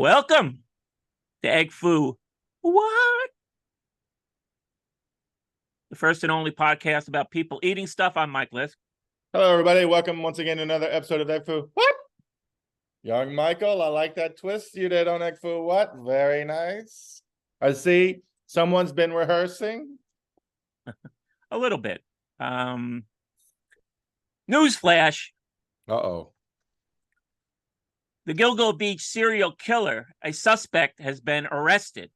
Welcome to Egg Foo. What? The first and only podcast about people eating stuff. I'm Mike Lisk. Hello, everybody. Welcome once again to another episode of Egg Foo. What? Young Michael, I like that twist you did on Egg Foo. What? Very nice. I see someone's been rehearsing. A little bit. Newsflash. Uh-oh. The Gilgo Beach serial killer, a suspect, has been arrested.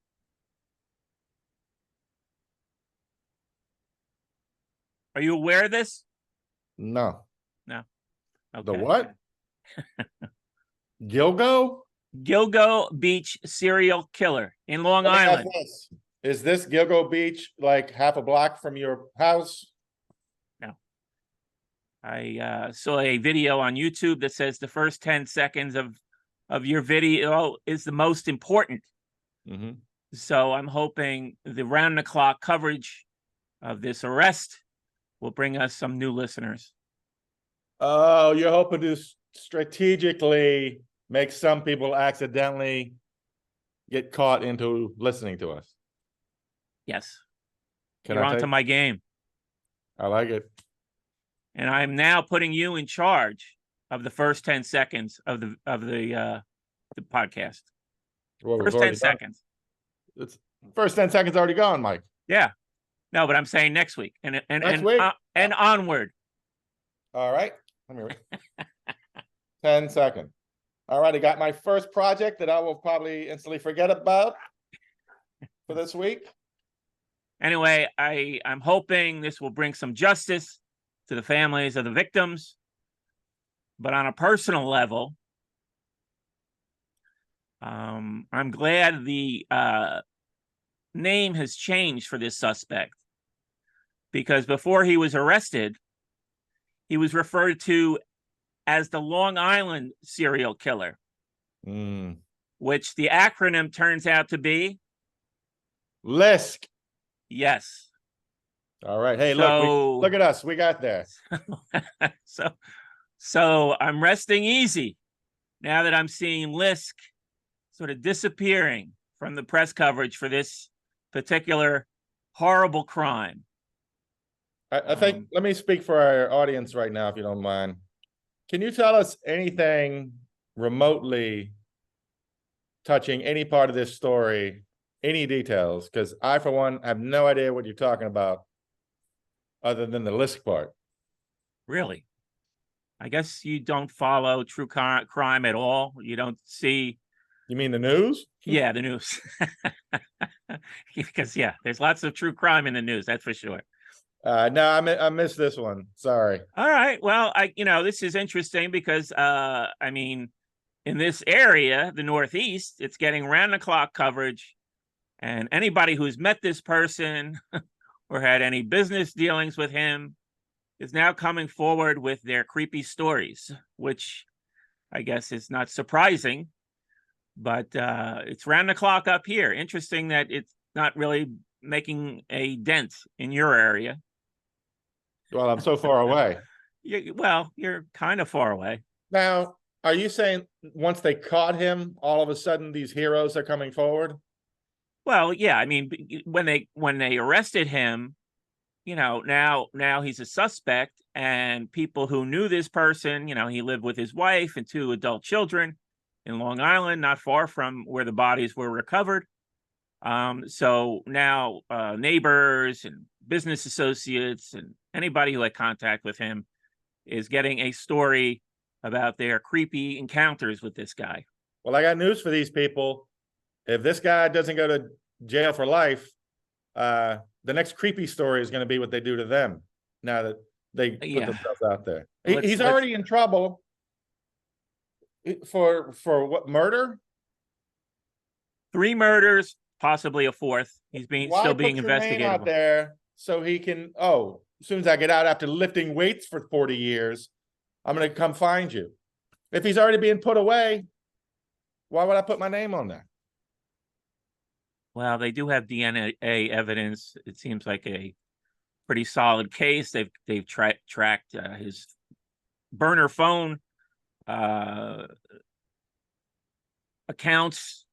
Are you aware of this? No. No. Okay. The what? Gilgo? Gilgo Beach serial killer in Long Island. Is this Gilgo Beach like half a block from your house? No. I saw a video on YouTube that says the first 10 seconds of your video is the most important. Mm-hmm. So I'm hoping the round-the-clock coverage of this arrest will bring us some new listeners. Oh, you're hoping to strategically make some people accidentally get caught into listening to us. Yes. Can You're I onto my game. I like it. And I'm now putting you in charge of the first 10 seconds of the podcast. Well, first 10 seconds. It's first 10 seconds already gone, Mike. Yeah. No, but I'm saying next week and onward. All right. Let me read. 10 seconds. All right. I got my first project that I will probably instantly forget about for this week. Anyway, I'm hoping this will bring some justice to the families of the victims. But on a personal level, I'm glad the name has changed for this suspect, because before he was arrested, he was referred to as the Long Island serial killer, which the acronym turns out to be Lisk. Yes. All right. Hey, look at us. We got there. So I'm resting easy now that I'm seeing Lisk sort of disappearing from the press coverage for this particular horrible crime. I think, let me speak for our audience right now, if you don't mind. Can you tell us anything remotely touching any part of this story, any details? Because I, for one, have no idea what you're talking about other than the Lisk part. Really? I guess you don't follow true crime at all. You don't see. You mean the news? Yeah, the news. Because, yeah, there's lots of true crime in the news. That's for sure. No, I missed this one. Sorry. All right. Well, this is interesting because, in this area, the Northeast, it's getting round-the-clock coverage. And anybody who's met this person or had any business dealings with him is now coming forward with their creepy stories, which I guess is not surprising, but it's round the clock up here. Interesting that it's not really making a dent in your area. Well, I'm so far away. You're kind of far away. Now, are you saying once they caught him, all of a sudden these heroes are coming forward? Well, yeah. When they arrested him, now he's a suspect, and people who knew this person, he lived with his wife and 2 adult children in Long Island, not far from where the bodies were recovered. So now neighbors and business associates and anybody who had contact with him is getting a story about their creepy encounters with this guy. Well, I got news for these people. If this guy doesn't go to jail for life, the next creepy story is going to be what they do to them now that they put themselves out there. He's already in trouble for what, murder? 3 murders, possibly a 4th. He's still being investigated out there so he can. Oh, as soon as I get out after lifting weights for 40 years, I'm going to come find you. If he's already being put away, why would I put my name on there? Well, they do have DNA evidence. It seems like a pretty solid case. They've tracked his burner phone accounts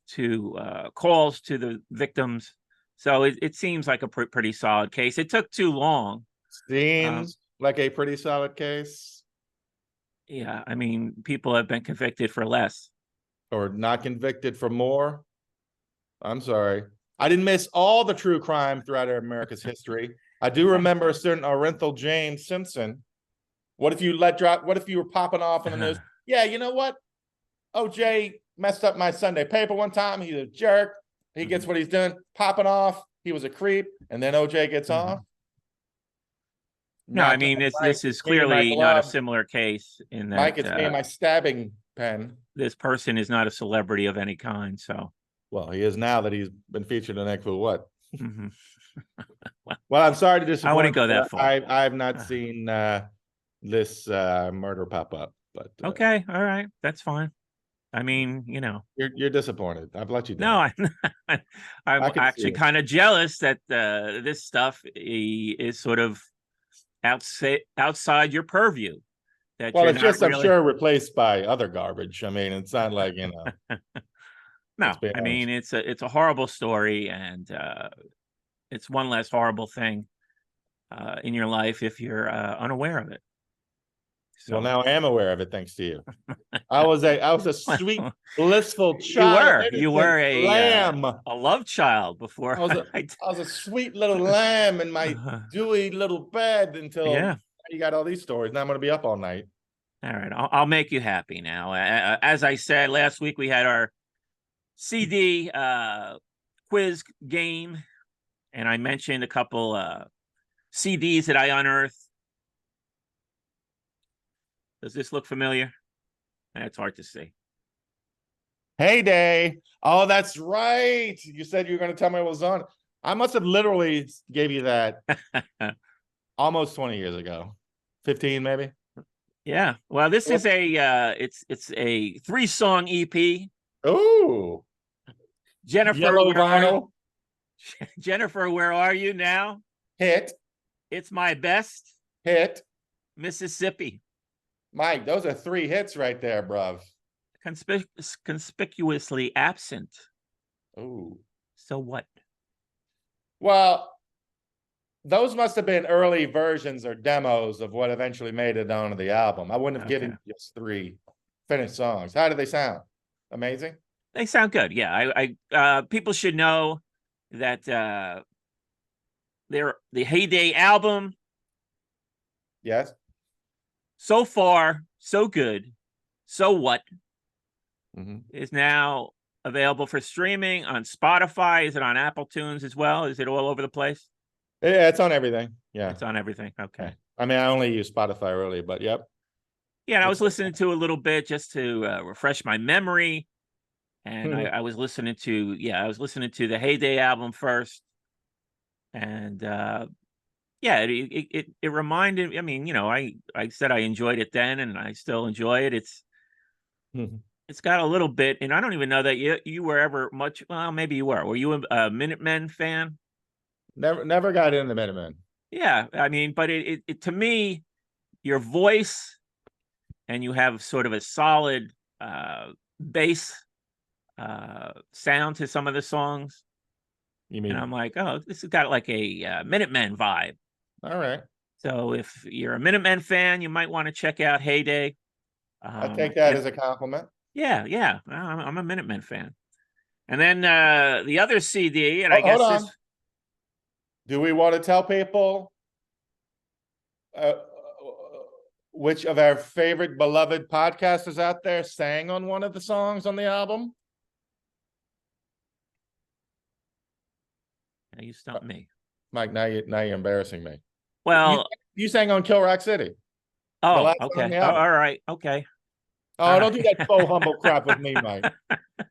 to calls to the victims. So it seems like a pretty solid case. It took too long. Seems like a pretty solid case. Yeah, I mean, people have been convicted for less. Or not convicted for more. I'm sorry. I didn't miss all the true crime throughout America's history. I do remember a certain Orenthal James Simpson. What if you were popping off in the news? Yeah, you know what? OJ messed up my Sunday paper one time. He's a jerk. He gets what he's doing, popping off. He was a creep, and then OJ gets off. No, I mean, this is clearly not a similar case in that Mike, it's me and my stabbing pen. This person is not a celebrity of any kind. So, well, he is now that he's been featured in Egg What. Well, I'm sorry to disappoint. I wouldn't go that far. I've not seen this murder pop up, but okay, all right, that's fine. I mean, you're disappointed. I've let you down. No, I'm actually kind of jealous that this stuff is sort of outside your purview. That well, it's just, I'm sure, replaced by other garbage. I mean, it's not like, No, I mean, it's a horrible story, and it's one less horrible thing in your life if you're unaware of it. So, well, now I am aware of it, thanks to you. I was a sweet, blissful child. You were a lamb, a love child before. I was a sweet little lamb in my dewy little bed until you got all these stories. Now I'm going to be up all night. All right, I'll make you happy now. As I said last week, we had our CD quiz game, and I mentioned a couple CDs that I unearthed. Does this look familiar? It's hard to see. Heyday. Oh, that's right. You said you were going to tell me what was on. I must have literally gave you that almost 20 years ago. 15 maybe. Yeah. Well, this is a it's a 3-song EP. Oh. Jennifer, Yellow vinyl. Jennifer, where are you now? Hit. It's my best. Hit. Mississippi. Mike, those are 3 hits right there, bruv. Conspicuously absent. Oh. So what? Well, those must have been early versions or demos of what eventually made it onto the album. I wouldn't have given just 3 finished songs. How do they sound? Amazing? They sound good. Yeah. I people should know that they're the Heyday album. Yes. So far, so good. So what? Is now available for streaming on Spotify. Is it on Apple Tunes as well? Is it all over the place? Yeah, it's on everything. Yeah, it's on everything. Okay. I mean, I only use Spotify really, but yep. Yeah, and I was listening to a little bit just to refresh my memory, and I was listening to the Heyday album first, and it reminded. I mean, I said I enjoyed it then, and I still enjoy it. It's got a little bit, and I don't even know that you were ever much. Well, maybe you were. Were you a Minutemen fan? Never got into Minutemen. Yeah, I mean, but it to me, your voice, and you have sort of a solid bass sound to some of the songs. You mean? And I'm like, oh, this has got like a Minutemen vibe. All right. So if you're a Minutemen fan, you might want to check out Heyday. I take that as a compliment. Yeah, I'm a Minutemen fan. And then the other CD, and I guess hold on. Do we want to tell people which of our favorite beloved podcasters out there sang on one of the songs on the album? Now you stumped me, Mike. Now you're embarrassing me. Well, you sang on Kill Rock City. Oh, okay. All right. Okay. Oh, don't do that faux humble crap with me, Mike.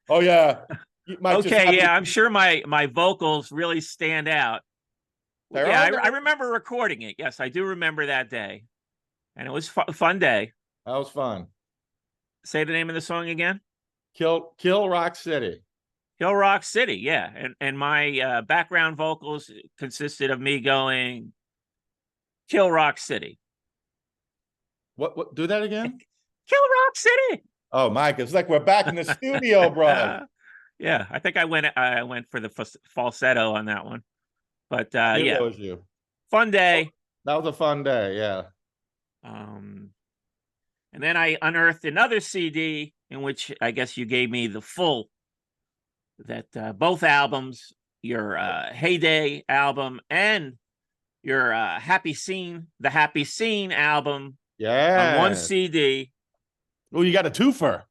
Oh yeah. Okay. Yeah, I'm sure my vocals really stand out. Yeah, I remember recording it. Yes, I do remember that day, and it was a fun day. That was fun. Say the name of the song again. Kill Rock City. Kill Rock City. Yeah, and my background vocals consisted of me going, "Kill Rock City." What? Do that again? Kill Rock City. Oh, Mike, it's like we're back in the studio, bro. Yeah, I think I went for the falsetto on that one. But Knew yeah, that was you. fun day. That was a fun day. Yeah. Um, and then I unearthed another CD in which I guess you gave me the full both albums, your Heyday album and your the Happy Scene album on one Yeah. CD. Oh, you got a twofer.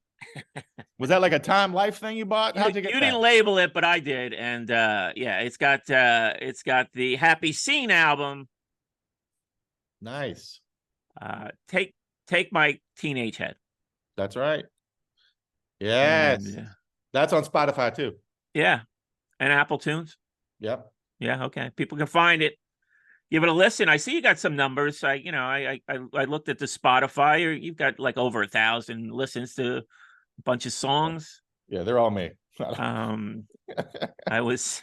Was that like a Time Life thing you bought? How'd you get You that? didn't label it, but I did, and yeah, it's got the Happy Scene album. Nice. Take My Teenage Head. That's right. Yes. And That's on Spotify too. yeah, and Apple Tunes. Yep. Yeah, okay. People can find it. Give it a listen. I see you got some numbers. I looked at the Spotify. You've got like over 1,000 listens to a bunch of songs. Yeah, they're all me. I was.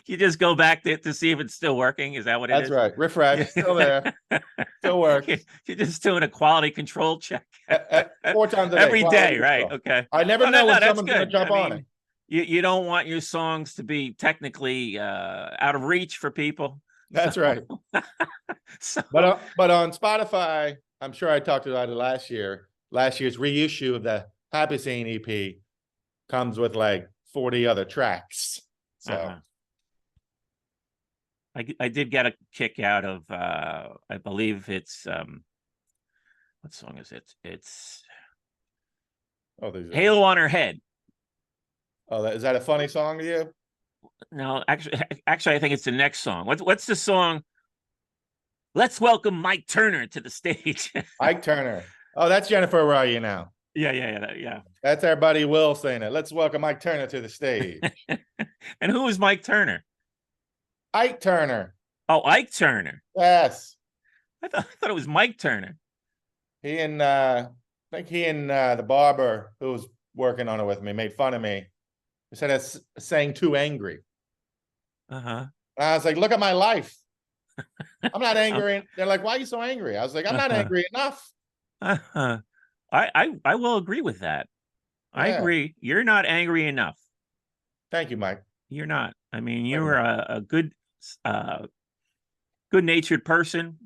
You just go back to see if it's still working. Is that what it That's is? right. Refresh. Still there. Still works. You're just doing a quality control check 4 times a day. every day, Quality right? control. Okay. I never know when someone's going to jump on it. You don't want your songs to be technically out of reach for people. That's right. But on Spotify, I'm sure I talked about it last year. Last year's reissue of the Happy Scene EP comes with like 40 other tracks. So I did get a kick out of I believe it's what song is it? It's Halo on Her Head. Oh, is that a funny song to you? No, actually, I think it's the next song. What's the song? Let's welcome Mike Turner to the stage. Mike Turner. Oh, that's Jennifer. Where are you now? Yeah. That's our buddy Will saying it. Let's welcome Mike Turner to the stage. And who is Mike Turner? Ike Turner. Oh, Ike Turner. Yes. I thought it was Mike Turner. He and I think he and the barber who was working on it with me made fun of me. He said I sang too angry. And I was like, look at my life. I'm not angry. They're like, why are you so angry? I was like, I'm not angry enough. I will agree with that. I agree. You're not angry enough. Thank you, Mike. You're not. I mean, you were a good-natured person.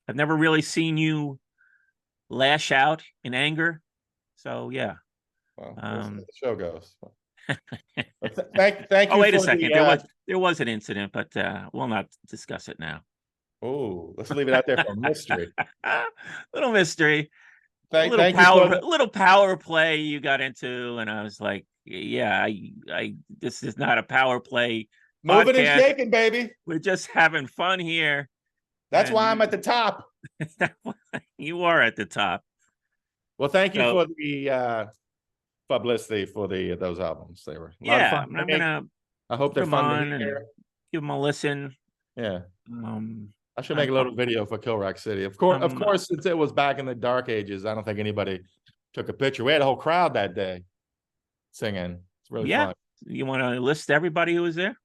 I've never really seen you lash out in anger. So yeah. Well, the show goes. Thank you. Oh, wait a second. There was an incident, but we'll not discuss it now. Oh, let's leave it out there for a mystery. Little mystery. Little power play you got into, and I was like, yeah, this is not a power play. Moving and shaking, baby. We're just having fun here. That's why I'm at the top. You are at the top. Well, thank you for the publicity for those albums. They were a lot of fun. I'm gonna. I hope they're fun to hear. Give them a listen. Yeah. I should make a little video for Kill Rock City. Of course, since it was back in the dark ages, I don't think anybody took a picture. We had a whole crowd that day singing. It's really fun. You want to list everybody who was there?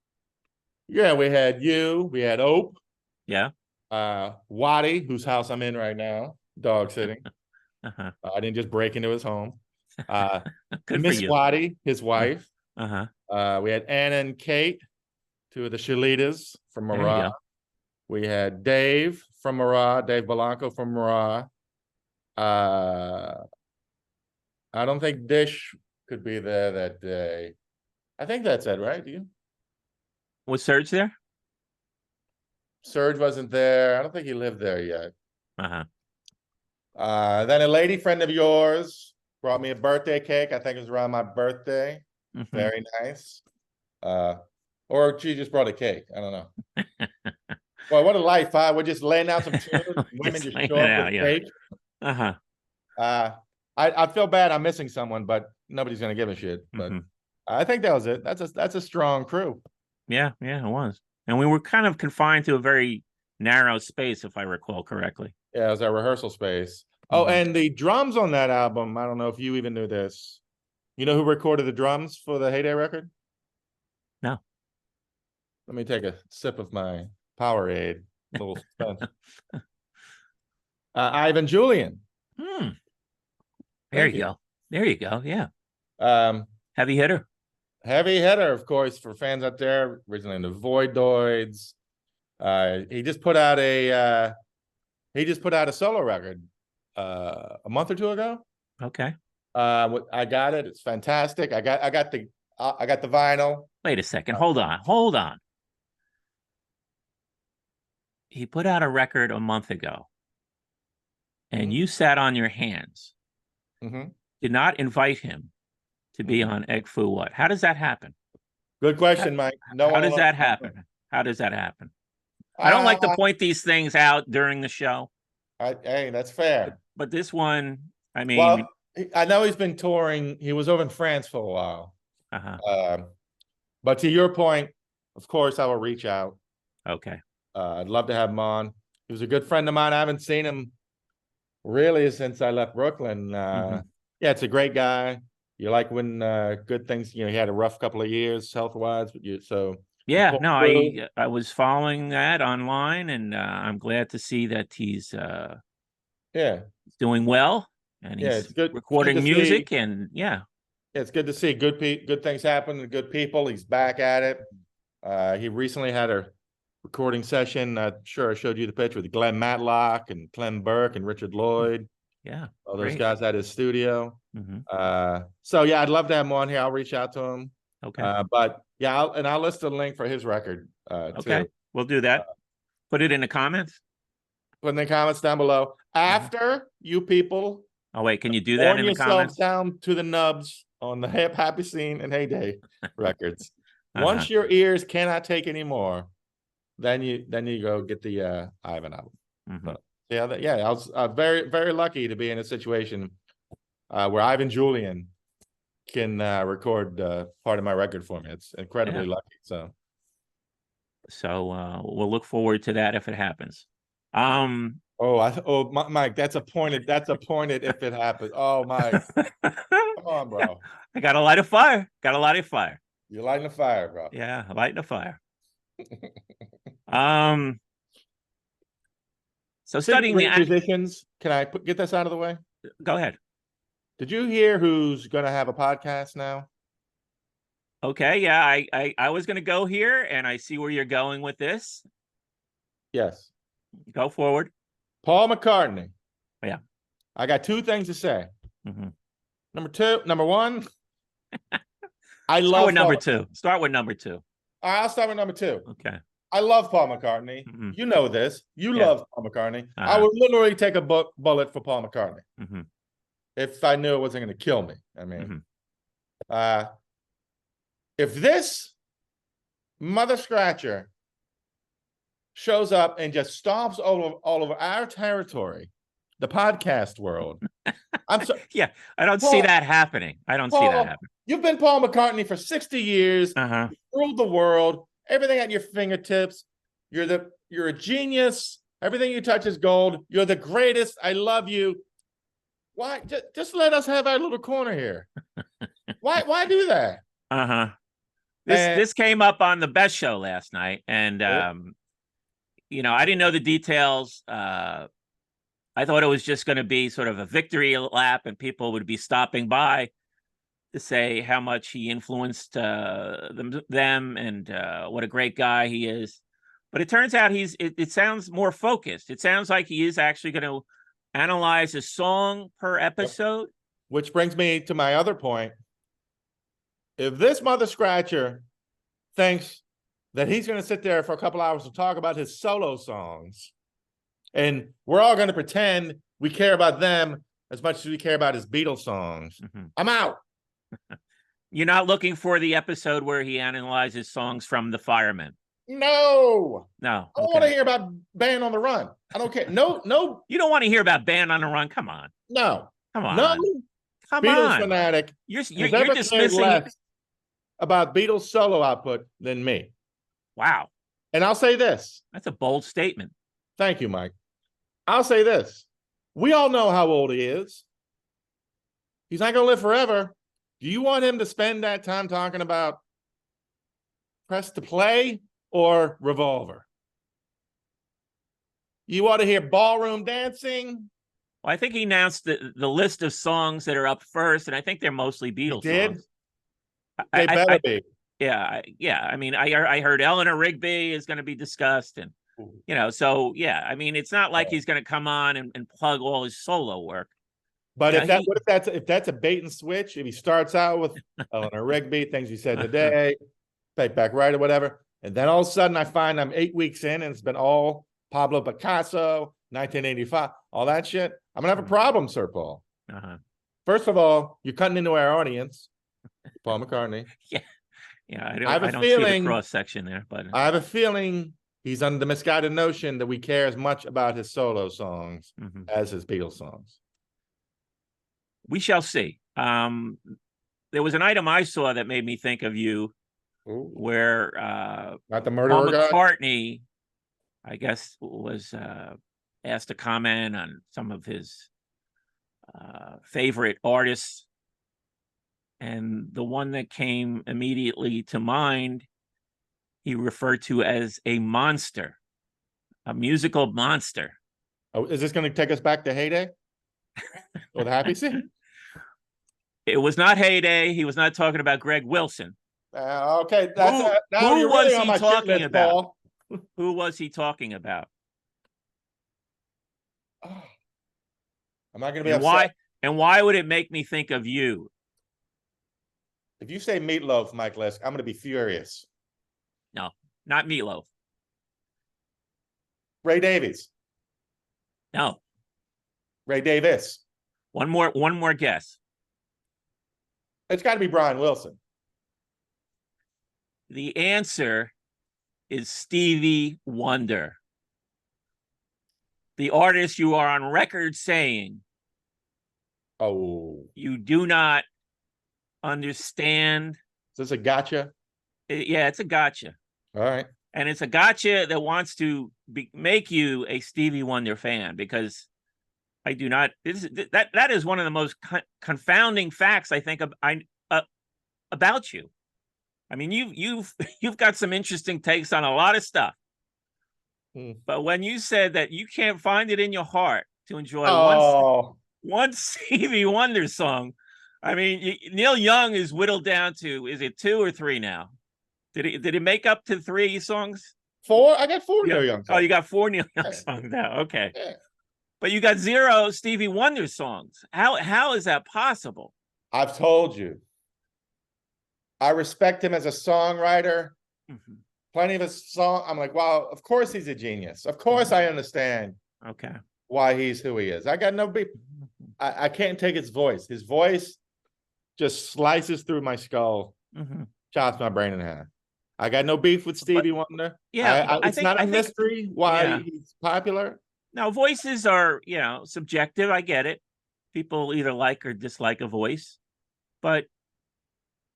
Yeah, we had we had Ope. Yeah. Waddy, whose house I'm in right now, dog sitting. I didn't just break into his home. Miss Waddy, his wife. We had Anna and Kate, 2 of the Shalitas from Marah. We had Dave from Marah, Dave Belanco from Marah. I don't think Dish could be there that day. I think that's it, right? Do you? Was Serge there? Serge wasn't there. I don't think he lived there yet. Then a lady friend of yours brought me a birthday cake. I think it was around my birthday. Very nice. Or she just brought a cake. I don't know. Well, what a life, huh? We're just laying out some tunes. Women just show up with cake. I feel bad I'm missing someone, but nobody's gonna give a shit. But I think that was it. That's a strong crew. Yeah, it was. And we were kind of confined to a very narrow space, if I recall correctly. Yeah, it was our rehearsal space. Oh, and the drums on that album, I don't know if you even knew this. You know who recorded the drums for the Heyday record? No. Let me take a sip of my Powerade. A little Ivan Julian. There Thank you go. There you go. Yeah. Um, Heavy hitter. heavy hitter, of course, for fans out there, originally in the Voidoids. He just put out a solo record a month or two ago. Okay. I got it. It's fantastic. I got the vinyl. Wait a second. Hold on. Hold on. He put out a record a month ago, and you sat on your hands. Mhm. Did not invite him to be on Egg Foo What? How does that happen? Good question, Mike. No How one does will that ever know. happen? How does that happen? I don't like to point these things out during the show, Hey, that's fair. but this one, I mean, Well, I know he's been touring. He was over in France for a while. uh-huh. But to your point, of course, I will reach out. Okay. I'd love to have him on. He was a good friend of mine. I haven't seen him really since I left Brooklyn. Yeah, it's a great guy. You like when good things, he had a rough couple of years health-wise, but Yeah, no, I was following that online, and I'm glad to see that he's yeah, doing well, and yeah, he's it's good. recording It's good to music, see. and yeah, It's good to see good things happen to good people. He's back at it. He recently had a recording session. Sure, I showed you the picture with Glenn Matlock and Clem Burke and Richard Lloyd. yeah, All those great. guys at his studio. Mhm. So yeah, I'd love to have him on here. I'll reach out to him. Okay. But yeah, I'll list a link for his record Okay, too. we'll do that. Put it in the comments. Put in the comments down below. After you people Oh wait, can you do that worn in the yourselves comments? down to the nubs on the Hip Happy Scene and Heyday records. Uh-huh. Once your ears cannot take anymore, then you go get the Ivan album. Mhm. Yeah, I was very, very lucky to be in a situation where Ivan Julian can record part of my record for me. It's incredibly Yeah. lucky. So We'll look forward to that if it happens. Mike, that's a pointed if it happens. Oh, Mike, come on, bro. I got to light a fire. Got to light a fire. You're lighting a fire, bro. Yeah, lighting a fire. So studying the musicians. Can I get this out of the way? Go ahead. Did you hear who's going to have a podcast now? Okay, yeah, I was going to go here, and I see where you're going with this. Yes. Go forward. Paul McCartney. Yeah. I got two things to say. Number one, I love number two. Start with number two. I'll start with number two. Okay. I love Paul McCartney. You know this. You love Paul McCartney. I would literally take a bullet for Paul McCartney if I knew it wasn't going to kill me. I mean, if this mother scratcher shows up and just stomps all over our territory, the podcast world, I'm sorry. Yeah, I don't see that happening. I don't see that happening. You've been Paul McCartney for 60 years. You ruled the world. Everything at your fingertips. You're a genius. Everything you touch is gold. You're the greatest. I love you. Why? Just let us have our little corner here. Why do that? This came up on the Best Show last night, and I didn't know the details. I thought it was just going to be sort of a victory lap, and people would be stopping by to say how much he influenced them and what a great guy he is. But it turns out it sounds more focused. It sounds like he is actually going to analyze a song per episode. Which brings me to my other point. If this mother scratcher thinks that he's going to sit there for a couple hours to talk about his solo songs, and we're all going to pretend we care about them as much as we care about his Beatles songs, I'm out. You're not looking for the episode where he analyzes songs from The Firemen? No. I don't want to hear about Band on the Run. I don't care. No. You don't want to hear about Band on the Run? Come on. No. Come on. No. Come Beatles on. fanatic. You're dismissing less about Beatles solo output than me. Wow. And I'll say this. That's a bold statement. Thank you, Mike. I'll say this. We all know how old he is. He's not going to live forever. Do you want him to spend that time talking about Press to Play or Revolver? You want to hear Ballroom Dancing Well, I think he announced the list of songs that are up first, and I think they're mostly He Beatles did? songs. They better be. Yeah. I mean, I heard Eleanor Rigby is going to be discussed, and so yeah. I mean, it's not like he's going to come on and plug all his solo work. But You know, if that's a bait and switch, if he starts out with Eleanor Rigby, things he said today, Take Back Right or whatever, and then all of a sudden I find I'm 8 weeks in and it's been all Pablo Picasso, 1985, all that shit, I'm gonna have a problem, Sir Paul. First of all, you're cutting into our audience, Paul McCartney. Yeah. I don't see the cross section there, but I have a feeling he's under the misguided notion that we care as much about his solo songs as his Beatles songs. We shall see. There was an item I saw that made me think of you, where not the murderer Paul McCartney, I guess, was asked to comment on some of his favorite artists, and the one that came immediately to mind, he referred to as a monster, a musical monster. Oh, is this going to take us back to Heyday or the Happy Seat? It was not Heyday. He was not talking about Greg Wilson. Okay, who was he talking about? Who was he talking about? I'm not going to be upset. Why would it make me think of you? If you say Meatloaf, Mike Lisk, I'm going to be furious. No, not Meatloaf. Ray Davies. No. Ray Davis. One more guess. It's got to be Brian Wilson. The answer is Stevie Wonder. The artist you are on record saying, you do not understand. Is this a gotcha? Yeah, it's a gotcha. All right. And it's a gotcha that wants to make you a Stevie Wonder fan, because I do not. That is one of the most confounding facts, I think, about you. I mean, you've got some interesting takes on a lot of stuff, but when you said that you can't find it in your heart to enjoy one Stevie Wonder song, I mean, Neil Young is whittled down to, is it 2 or 3 now? Did he make up to 3 songs? 4? I got 4 Neil Young songs. Oh, you got 4 Neil Young songs now. Okay. Yeah. But you got 0 Stevie Wonder songs. How is that possible? I've told you. I respect him as a songwriter. Plenty of his songs. I'm like, wow, of course he's a genius. Of course I understand why he's who he is. I got no beef. I can't take his voice. His voice just slices through my skull, chops my brain in half. I got no beef with Stevie Wonder. Yeah, it's not a mystery why he's popular. Now, voices are, subjective. I get it. People either like or dislike a voice. But,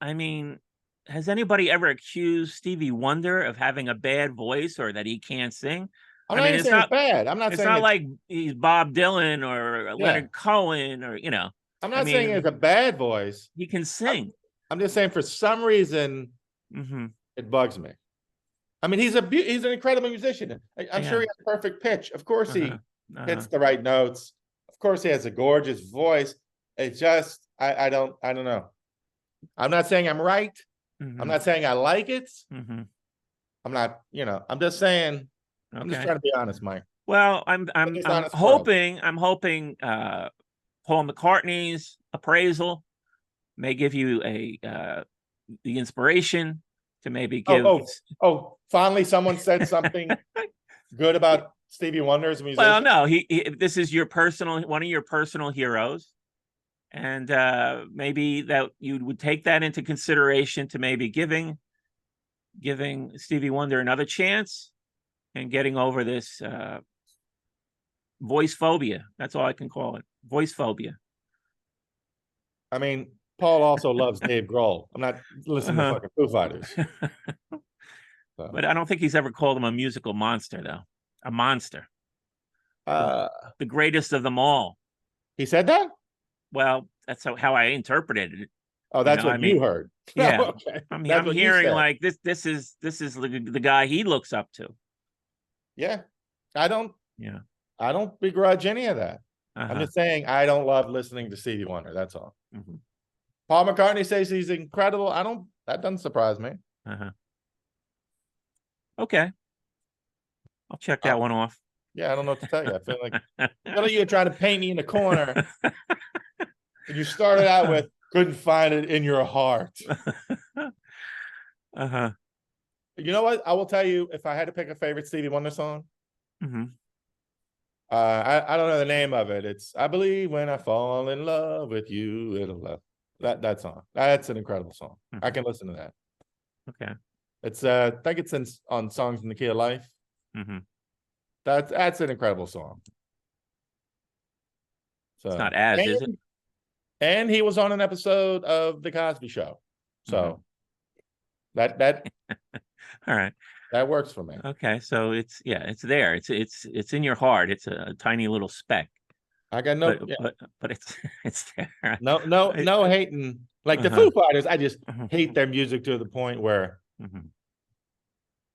I mean, has anybody ever accused Stevie Wonder of having a bad voice or that he can't sing? I'm not saying it's bad. I'm not saying it's not like he's Bob Dylan or Leonard Cohen or, I'm not saying it's a bad voice. He can sing. I'm just saying for some reason, it bugs me. I mean, he's an incredible musician. I'm sure he has perfect pitch. Of course he hits the right notes. Of course he has a gorgeous voice. It's just, I don't know. I'm not saying I'm right. I'm not saying I like it. I'm not, I'm just saying, I'm just trying to be honest, Mike. Well, I'm hoping Paul McCartney's appraisal may give you the inspiration to maybe give. Finally, someone said something good about Stevie Wonder as a musician. Well, no, this is one of your personal heroes, and maybe that you would take that into consideration to maybe giving Stevie Wonder another chance and getting over this voice phobia. That's all I can call it. Voice phobia. I mean, Paul also loves Dave Grohl. I'm not listening to fucking Foo Fighters. But I don't think he's ever called him a musical monster, though. A monster. The greatest of them all. He said that? Well, that's how I interpreted it. Oh, that's what you heard. Yeah. Okay. I'm hearing like this is the guy he looks up to. Yeah. I don't begrudge any of that. I'm just saying I don't love listening to Stevie Wonder. That's all. Mhm. Paul McCartney says he's incredible. That doesn't surprise me. Okay. I'll check that one off. Yeah, I don't know what to tell you. I feel like you're trying to paint me in a corner. And you started out with couldn't find it in your heart. You know what? I will tell you, if I had to pick a favorite Stevie Wonder song, I don't know the name of it. It's I believe when I fall in love with you, it'll love. That song. That's an incredible song. I can listen to that. Okay. It's I think it's on Songs in the Key of Life. That's an incredible song. So it's not as, is it? And he was on an episode of The Cosby Show. So that all right. That works for me. Okay, so it's there. It's in your heart. It's a tiny little speck. I got but it's there. No hating. Like the Foo Fighters, I just hate their music to the point where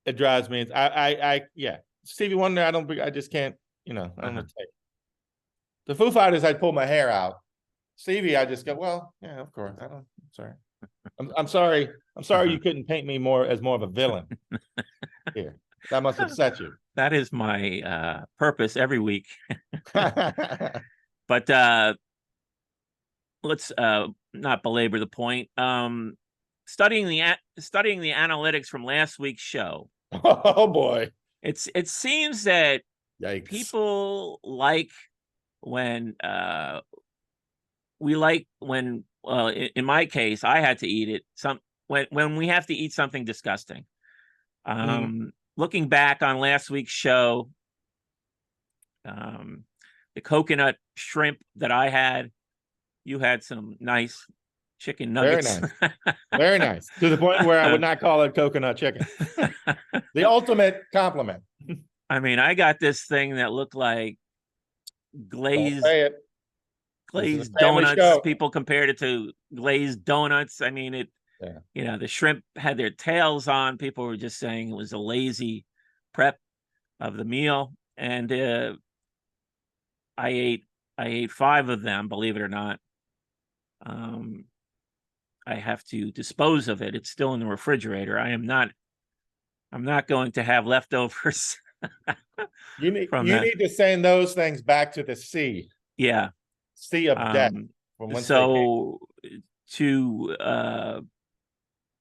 it drives me. Stevie Wonder, I just can't, I don't know. The Foo Fighters, I'd pull my hair out. Stevie, I just go, well, yeah, of course. Sorry. I'm sorry. I'm sorry you couldn't paint me as more of a villain. Here. That must upset you. That is my purpose every week. But let's not belabor the point. Studying the analytics from last week's show. Oh boy. It seems that Yikes. People like when in my case I had to eat it when we have to eat something disgusting. Looking back on last week's show, the coconut shrimp that I had, you had some nice chicken nuggets. Very nice. Very nice. To the point where I would not call it coconut chicken. The ultimate compliment. I mean, I got this thing that looked like glazed donuts. Show. People compared it to glazed donuts. I mean, the shrimp had their tails on. People were just saying it was a lazy prep of the meal. And I ate 5 of them, believe it or not. I have to dispose of it. It's still in the refrigerator. I'm not going to have leftovers. You need to send those things back to the sea. Yeah. Sea of death. So to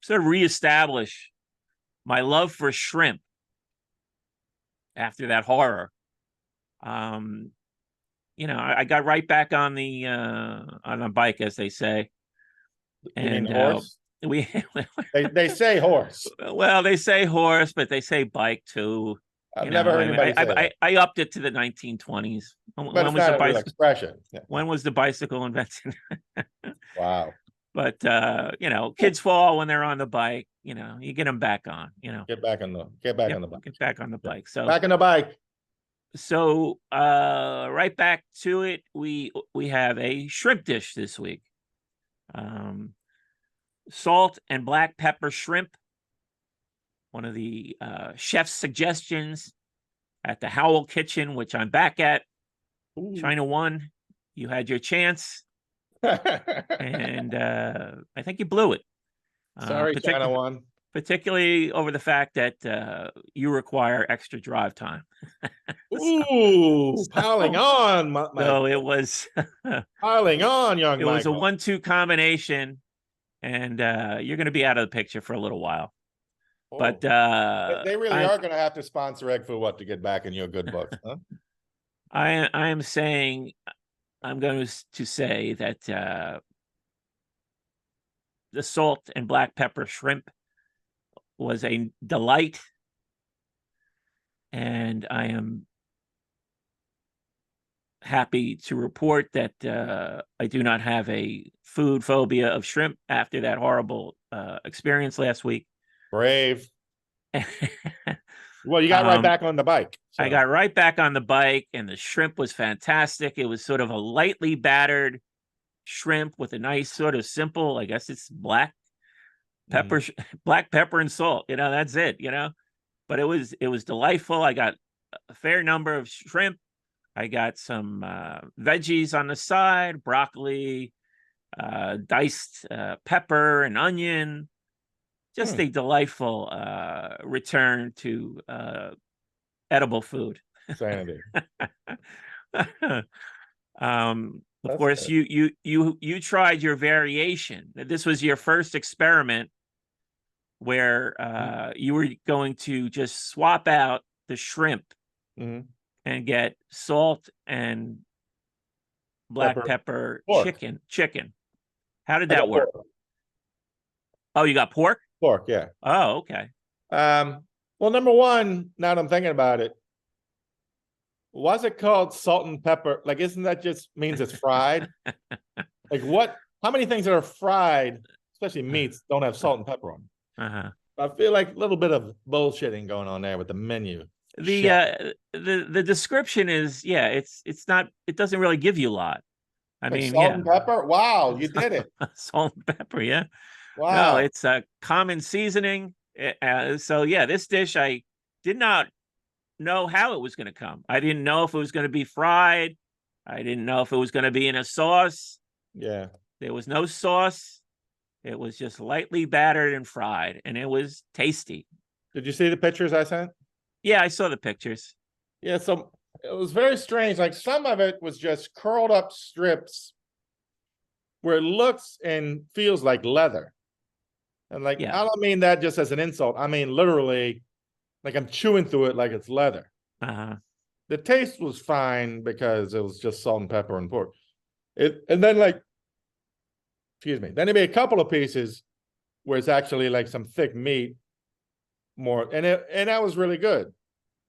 sort of reestablish my love for shrimp after that horror, I got right back on the bike, as they say. You mean horse? They say horse. Well, they say horse, but they say bike too. I've never heard anybody say that. I upped it to the 1920s. But it's not a real expression. Yeah. When was the bicycle invented? Wow. But kids fall when they're on the bike. You get them back on. Get back on the bike. Get back on the bike. So back on the bike. So right back to it. We have a shrimp dish this week. Salt and black pepper shrimp. One of the chef's suggestions at the Howell Kitchen, which I'm back at. Ooh. China 1, you had your chance. And I think you blew it. Sorry, China 1. Particularly over the fact that you require extra drive time. Piling on. No, it was piling on, young It was a 1-2 combination, and you're going to be out of the picture for a little while. But they really are going to have to sponsor Egg for What to get back in your good books, huh? I am saying, I'm going to say that the salt and black pepper shrimp was a delight, and I am happy to report that I do not have a food phobia of shrimp after that horrible experience last week. Brave. Well, you got right back on the bike. So. I got right back on the bike, and the shrimp was fantastic. It was sort of a lightly battered shrimp with a nice sort of simple, I guess it's black pepper, black pepper and salt. That's it. But it was delightful. I got a fair number of shrimp. I got some veggies on the side, broccoli, diced pepper and onion. Just a delightful return to edible food. Sanity. Of That's course, good. you tried your variation. This was your first experiment where you were going to just swap out the shrimp Mhm. and get salt and black Pepper, pepper pork. chicken. How did I that got work? pork. Oh, you got pork? Pork, yeah. Oh, okay. Well, number one, now that I'm thinking about it, why's it called salt and pepper? Like, isn't that just means it's fried? Like, what? How many things that are fried, especially meats, don't have salt and pepper on them? Uh-huh. I feel like a little bit of bullshitting going on there with the menu. The Chef. the description is, yeah, it's not, it doesn't really give you a lot. I Like mean, salt yeah. and pepper? Wow, you did it. Salt and pepper, yeah. No, Wow. it's a common seasoning. So yeah, this dish I did not know how it was going to come. I didn't know if it was going to be fried. I didn't know if it was going to be in a sauce. Yeah. There was no sauce. It was just lightly battered and fried, and it was tasty. Did you see the pictures I sent? Yeah, I saw the pictures. Yeah, so it was very strange. Like some of it was just curled up strips where it looks and feels like leather. And like, Yeah. I don't mean that just as an insult. I mean, literally, like I'm chewing through it like it's leather. Uh-huh. The taste was fine because it was just salt and pepper and pork. And then like, excuse me, then there'd be a couple of pieces where it's actually like some thick meat more, and that was really good.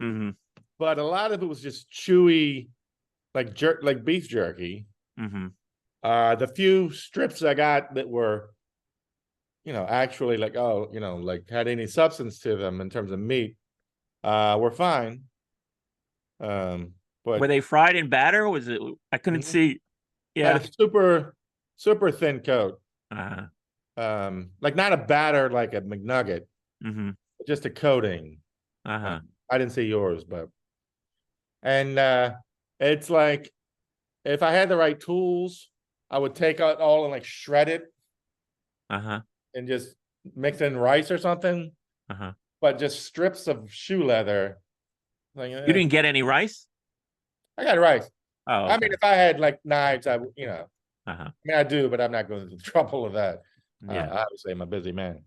Mm-hmm. But a lot of it was just chewy, like beef jerky. Mm-hmm. The few strips I got that were, actually like, like had any substance to them in terms of meat, were fine. Were But they fried in batter? Or was it? I couldn't see. had Yeah. a super, super thin coat. Uh-huh. Like not a batter like a McNugget, Mm-hmm. just a coating. Uh-huh. I didn't see yours, but it's like if I had the right tools, I would take out all and like shred it Uh-huh. and just mix in rice or something. Uh-huh. But just strips of shoe leather. Like, You didn't get any rice? I got rice. Oh, I okay. mean, if I had like knives, I Uh-huh. mean, I do, but I'm not going to the trouble of that. Yeah. Obviously, I'm a busy man.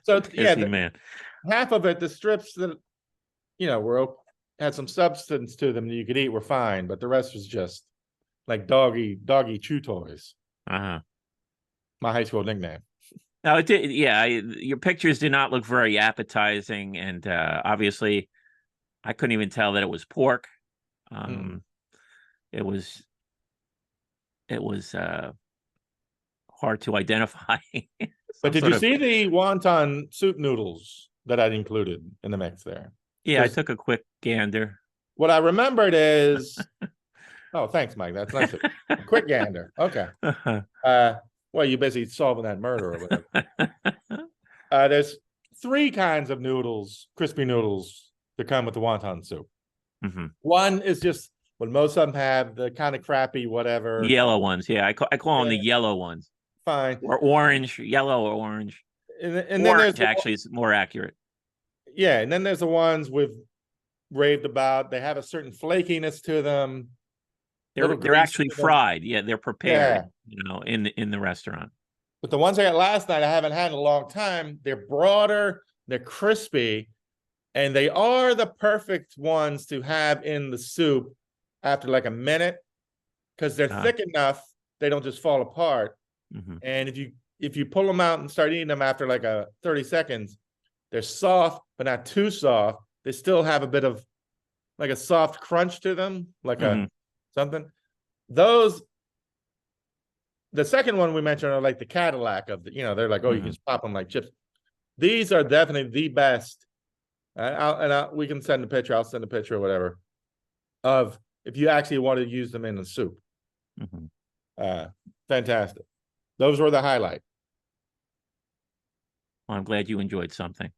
So yeah, Busy man. half of it, the strips that had some substance to them that you could eat were fine, but the rest was just like doggy chew toys. Uh-huh. My high school nickname. No, it did. Yeah, your pictures did not look very appetizing, and obviously, I couldn't even tell that it was pork. It was hard to identify. But did you see the wonton soup noodles that I'd included in the mix there? Yeah, I took a quick gander. What I remembered is, oh, thanks, Mike. That's nice. Quick gander. Okay. Well, you're busy solving that murder or whatever. There's 3 kinds of noodles, crispy noodles, that come with the wonton soup. Mm-hmm. One is just what most of them have, the kind of crappy whatever. Yellow ones. Yeah, I call them the yellow ones. Fine. Or orange, yellow or orange. And orange then there's actually is more accurate. Yeah, and then there's the ones we've raved about. They have a certain flakiness to them. They're actually fried. Yeah, they're prepared, in the restaurant. But the ones I got last night, I haven't had in a long time. They're broader, they're crispy, and they are the perfect ones to have in the soup after like a minute, because they're thick enough, they don't just fall apart. Mm-hmm. And if you pull them out and start eating them after like 30 seconds, they're soft, but not too soft. They still have a bit of like a soft crunch to them, like a something. The second one we mentioned are like the Cadillac of the, they're like, oh, you can just pop them like chips. These are definitely the best. We can send a picture. I'll send a picture or whatever of if you actually want to use them in the soup. Fantastic. Those were the highlight. Well, I'm glad you enjoyed something.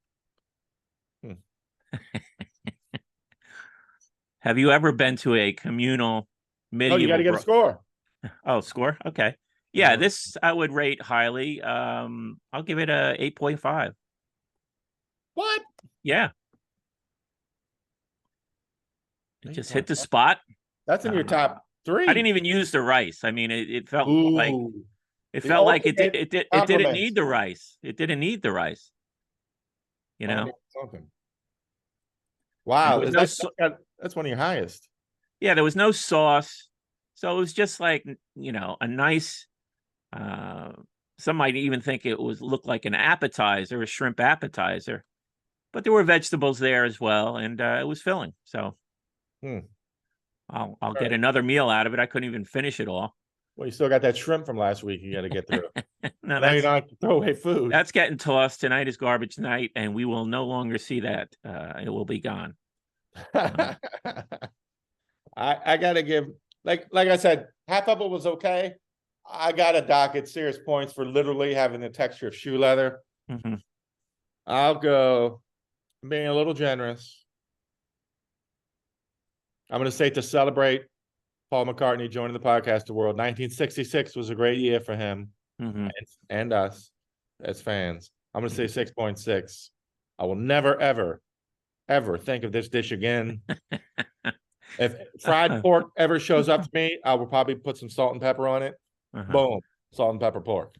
Have you ever been to a communal No, you got to medieval get a score. Oh, score? Okay. Yeah, Uh-huh. this I would rate highly. I'll give it a 8.5. What? Yeah, it just hit the 8.5. spot. That's in your Um, top I didn't three. even use the rice. I mean, it felt like Ooh, it the felt like ultimate it didn't need compliments. the rice. It didn't need the rice, you Oh, I know. think something. And there Wow, was is no that's one of your highest? yeah, there was no sauce. So it was just like, a nice uh some might even think it was looked like an appetizer, a shrimp appetizer. But there were vegetables there as well, and it was filling. So Hmm. I'll All get right. another meal out of it. I couldn't even finish it all. Well, you still got that shrimp from last week you got to get through. No, Now you don't have to throw away food. that's getting tossed. Tonight is garbage night, and we will no longer see that. It will be gone. I gotta give like I said, half of it was okay. I gotta dock it serious points for literally having the texture of shoe leather. Mhm. I'll go being a little generous. I'm gonna say to celebrate Paul McCartney joining the podcast world. 1966 was a great year for him Mhm. and us as fans. I'm gonna say 6.6. I will never ever think of this dish again. If fried pork ever shows up to me, I will probably put some salt and pepper on it. Uh-huh. Boom, salt and pepper pork.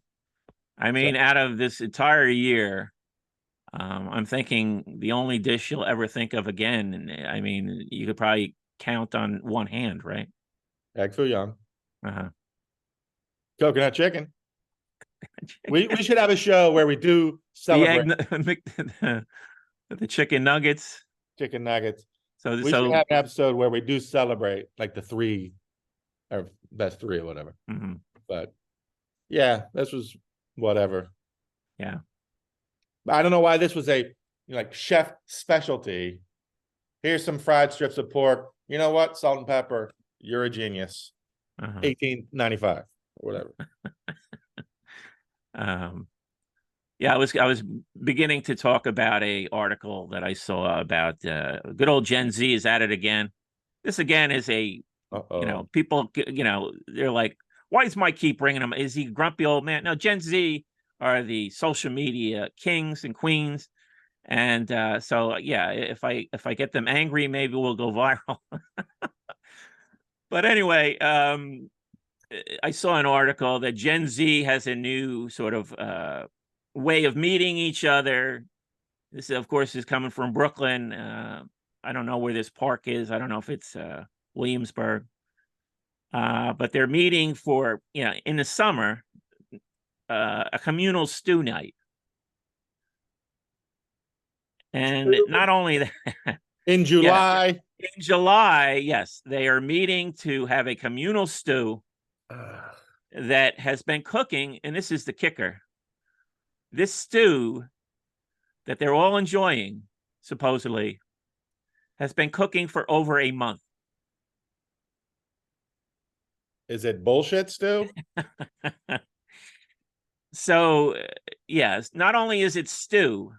I So, mean, out of this entire year, I'm thinking the only dish you'll ever think of again, and I mean, you could probably count on one hand, right? egg foo young, Uh-huh. coconut chicken. We should have a show where we do The celebrate the chicken nuggets. chicken nuggets. So We should so have an episode where we do celebrate like the three or best three or whatever. mhm. But yeah, this was whatever. Yeah. I don't know why this was a like chef specialty. Here's some fried strips of pork. You know what? Salt and pepper. You're a genius. Uh-huh. 1895 or whatever. Um, yeah, I was beginning to talk about a article that I saw about good old Gen Z is at it again. This again is a Uh-oh. people they're like, why is Mike keep bringing him? Is he a grumpy old man? No, Gen Z are the social media kings and queens, and so yeah, if I get them angry, maybe we'll go viral. But anyway, I saw an article that Gen Z has a new sort of way of meeting each other. This, of course, is coming from Brooklyn. I don't know where this park is. I don't know if it's Williamsburg. But they're meeting for, in the summer, a communal stew night. And not only that, In yeah, July. in July, yes, they are meeting to have a communal stew that has been cooking. And this is the kicker. This stew that they're all enjoying, supposedly, has been cooking for over a month. Is it bullshit, Stu? So, yes, not only is it stew,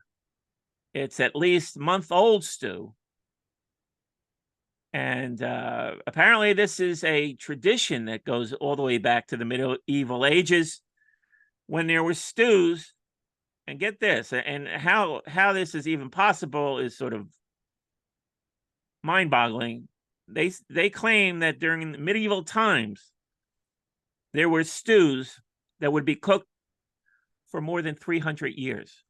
it's at least month-old stew. And apparently this is a tradition that goes all the way back to the medieval ages when there were stews. And get this, and how this is even possible is sort of mind-boggling. They claim that during the medieval times there were stews that would be cooked for more than 300 years.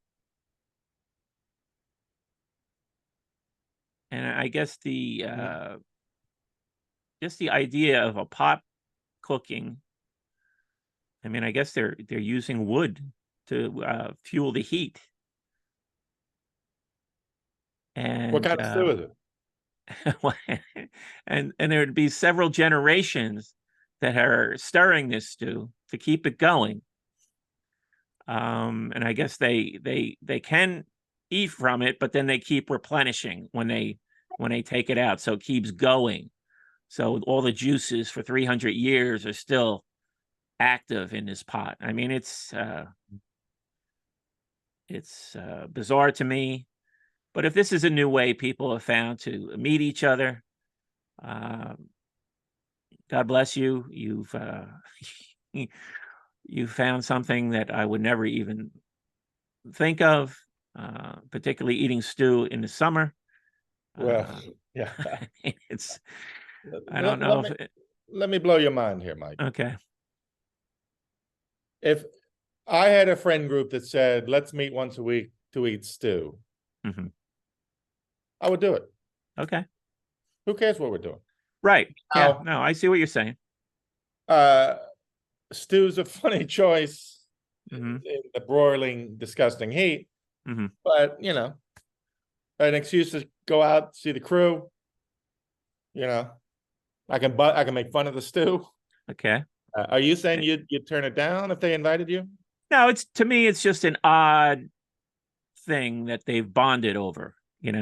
And I guess just the idea of a pot cooking. I mean, I guess they're using wood to fuel the heat. What And kind of stew is it? and there'd be several generations that are stirring this stew to keep it going. And I guess they can eat from it, but then they keep replenishing when they take it out, so it keeps going. So all the juices for 300 years are still active in this pot. I mean, it's bizarre to me. But if this is a new way people have found to meet each other, God bless you. You found something that I would never even think of, particularly eating stew in the summer. Well, yeah. It's, I don't know if it, Let me blow your mind here, Mike. okay. If I had a friend group that said, let's meet once a week to eat stew, Mhm. I would do it. Okay. Who cares what we're doing? Right. Yeah. Now, No, I see what you're saying. Stew's a funny choice Mhm. in the broiling, disgusting heat, Mhm. but you know, an excuse to go out, see the crew. You know, I can make fun of the stew. Okay. Are you saying you'd turn it down if they invited you? No, it's, to me, it's just an odd thing that they've bonded over, and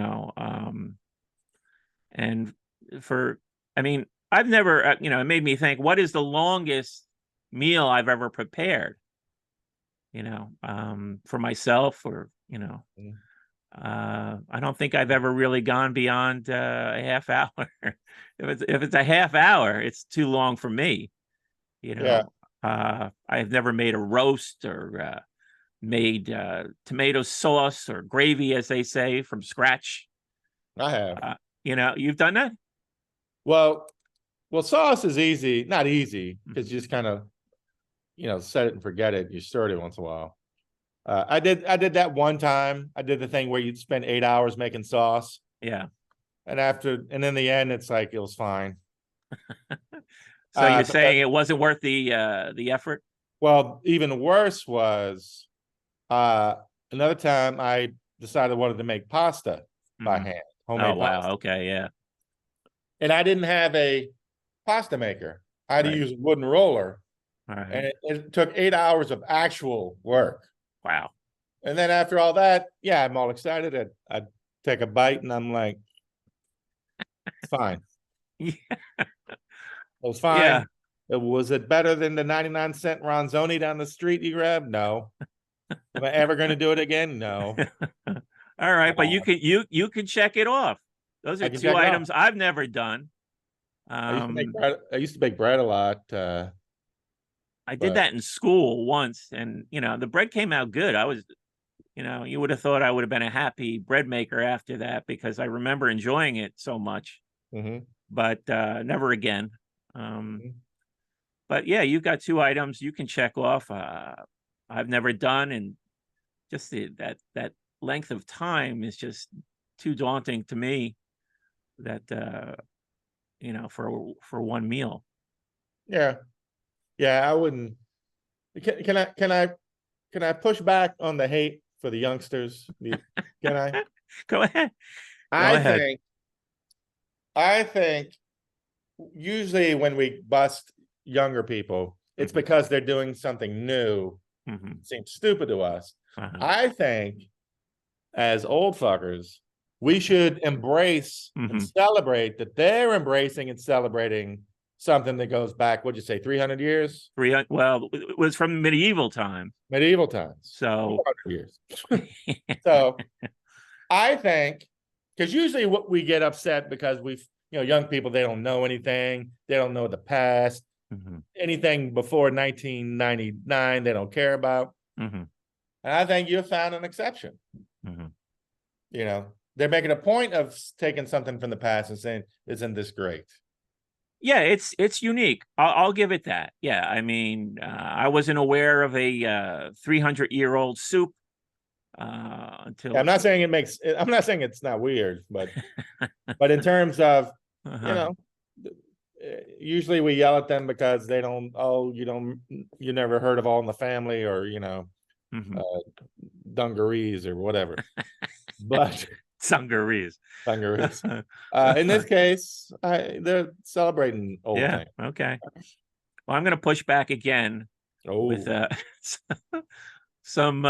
for, I mean, I've never, it made me think, what is the longest meal I've ever prepared, for myself, or, Mm. I don't think I've ever really gone beyond a half hour. If it's a half hour, it's too long for me. Yeah, I've never made a roast, or made tomato sauce or gravy, as they say, from scratch. I have. You've done that? Well, sauce is easy, not easy, because you just kind of, set it and forget it. You stir it once in a while. I did that one time. I did the thing where you'd spend 8 hours making sauce, Yeah. and in the end, it's like it was fine. So you're But saying it wasn't worth the effort? well, even worse was another time I decided I wanted to make pasta by Mhm. hand, Oh, homemade pasta, wow. Okay. Yeah. and I didn't have a pasta maker. I had to Right. use a wooden roller, All right. and it took 8 hours of actual work. Wow. And then after all that, yeah, I'm all excited. I'd take a bite, and I'm like, it's fine. Yeah. It was Yeah. fine. Was it better than the 99-cent Ronzoni down the street you grabbed? No. Am I ever going to do it again? No. All right, but you can check it off. Those are I can two check it off. items I've never done. I used to make Um, bread. I used to bake bread a lot, I did but that in school once, and the bread came out good. I was, you would have thought I would have been a happy bread maker after that, because I remember enjoying it so much. mhm. But never again. But yeah, you've got two items you can check off. I've never done, and just that length of time is just too daunting to me. That for one meal. Yeah, yeah. I wouldn't. Can I push back on the hate for the youngsters? Can I? Go ahead. Go I ahead. think. I think usually when we bust younger people, it's Mhm. because they're doing something new. Mhm. It seems stupid to us. Uh-huh. I think as old fuckers, we should embrace and Mhm. celebrate that they're embracing and celebrating something that goes back, what'd you say, 300 years? 300, well, it was from medieval time. Medieval times. So 400 years. So I think, because usually what we get upset because young people, they don't know anything. They don't know the past. Mhm. Anything before 1999, they don't care about. Mhm. And I think you found an exception. Mhm. They're making a point of taking something from the past and saying, isn't this great? Yeah, it's unique. I'll give it that. Yeah, I mean, I wasn't aware of a 300-year-old soup until. Yeah, I'm not saying it's not weird, but in terms of, Uh-huh. usually we yell at them because they don't, you never heard of All in the Family, or, Mhm. dungarees or whatever. But Dungarees. dungarees. In this case, they're celebrating old Yeah. things. Okay. Well, I'm going to push back again with Oh, some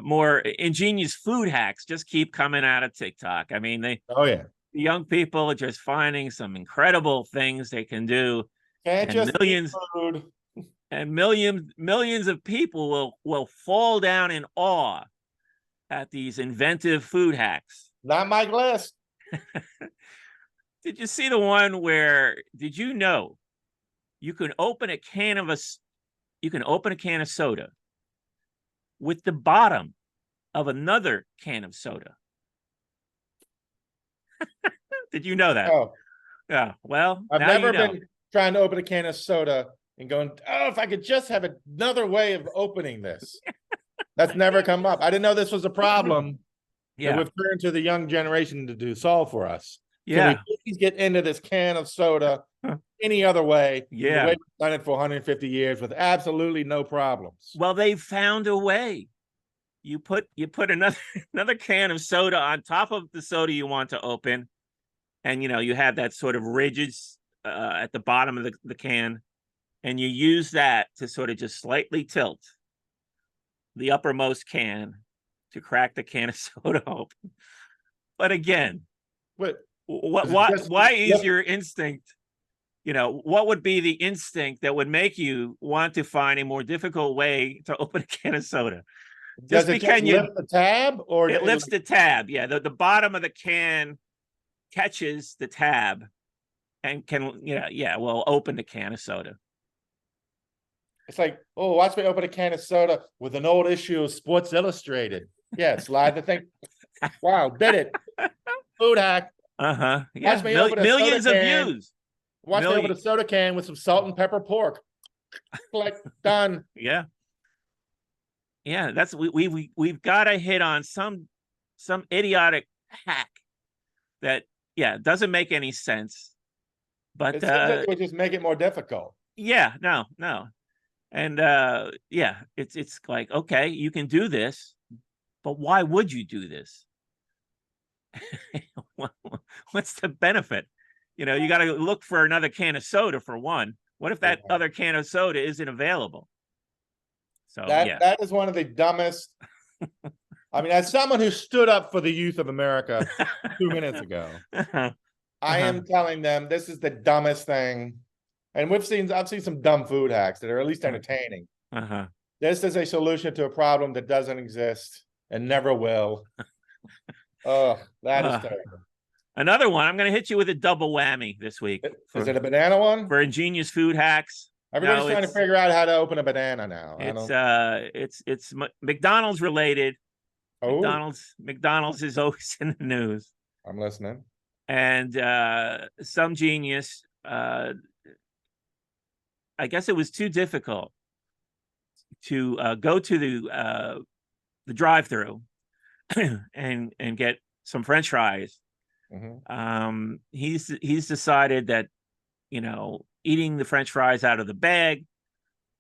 more ingenious food hacks. Just keep coming out of TikTok. I mean, the yeah. young people are just finding some incredible things they can do, Can't and just eat food. millions of people will fall down in awe at these inventive food hacks. Not my list. Did you see the one where, did you know you can open a can of you can open a can of soda with the bottom of another can of soda? Did you know that? Oh, Yeah. Well, I've now never you know. been trying to open a can of soda and going, oh, if I could just have another way of opening this. That's never come up. I didn't know this was a problem that Yeah. we've turned to the young generation to solve for us. Can Yeah. we please get into this can of soda Huh. any other way? The Yeah. way we've done it for 150 years with absolutely no problems. Well, they found a way. You put another can of soda on top of the soda you want to open, and you have that sort of ridges at the bottom of the can, and you use that to sort of just slightly tilt the uppermost can to crack the can of soda open. But again, But why is your instinct, what would be the instinct that would make you want to find a more difficult way to open a can of soda? does it just lift the tab, or it lifts the tab? Yeah, the bottom of the can catches the tab and can, well, open the can of soda. It's like, oh, watch me open a can of soda with an old issue of Sports Illustrated. Yeah, slide the thing. Wow, did it. Food hack. Uh-huh. Yeah, Watch me open a millions soda of can. views. Watch me open a soda can with some salt and pepper pork. Like, done. Yeah. Yeah, that's we've got to hit on some idiotic hack that doesn't make any sense. But it seems like it would just make it more difficult. Yeah, no. And it's like, okay, you can do this, but why would you do this? What's the benefit? You got to look for another can of soda for one. What if that other can of soda isn't available? So that is one of the dumbest. I mean, as someone who stood up for the youth of America 2 minutes ago, I am telling them this is the dumbest thing. And I've seen some dumb food hacks that are at least entertaining. This is a solution to a problem that doesn't exist and never will. Oh, that is terrible. Another one. I'm going to hit you with a double whammy this week. Is it a banana one? For ingenious food hacks. Everybody's trying to figure out how to open a banana now. It's McDonald's related. Oh. McDonald's is always in the news. I'm listening. And some genius, I guess it was too difficult to go to the drive-through and get some French fries. He's decided that eating the French fries out of the bag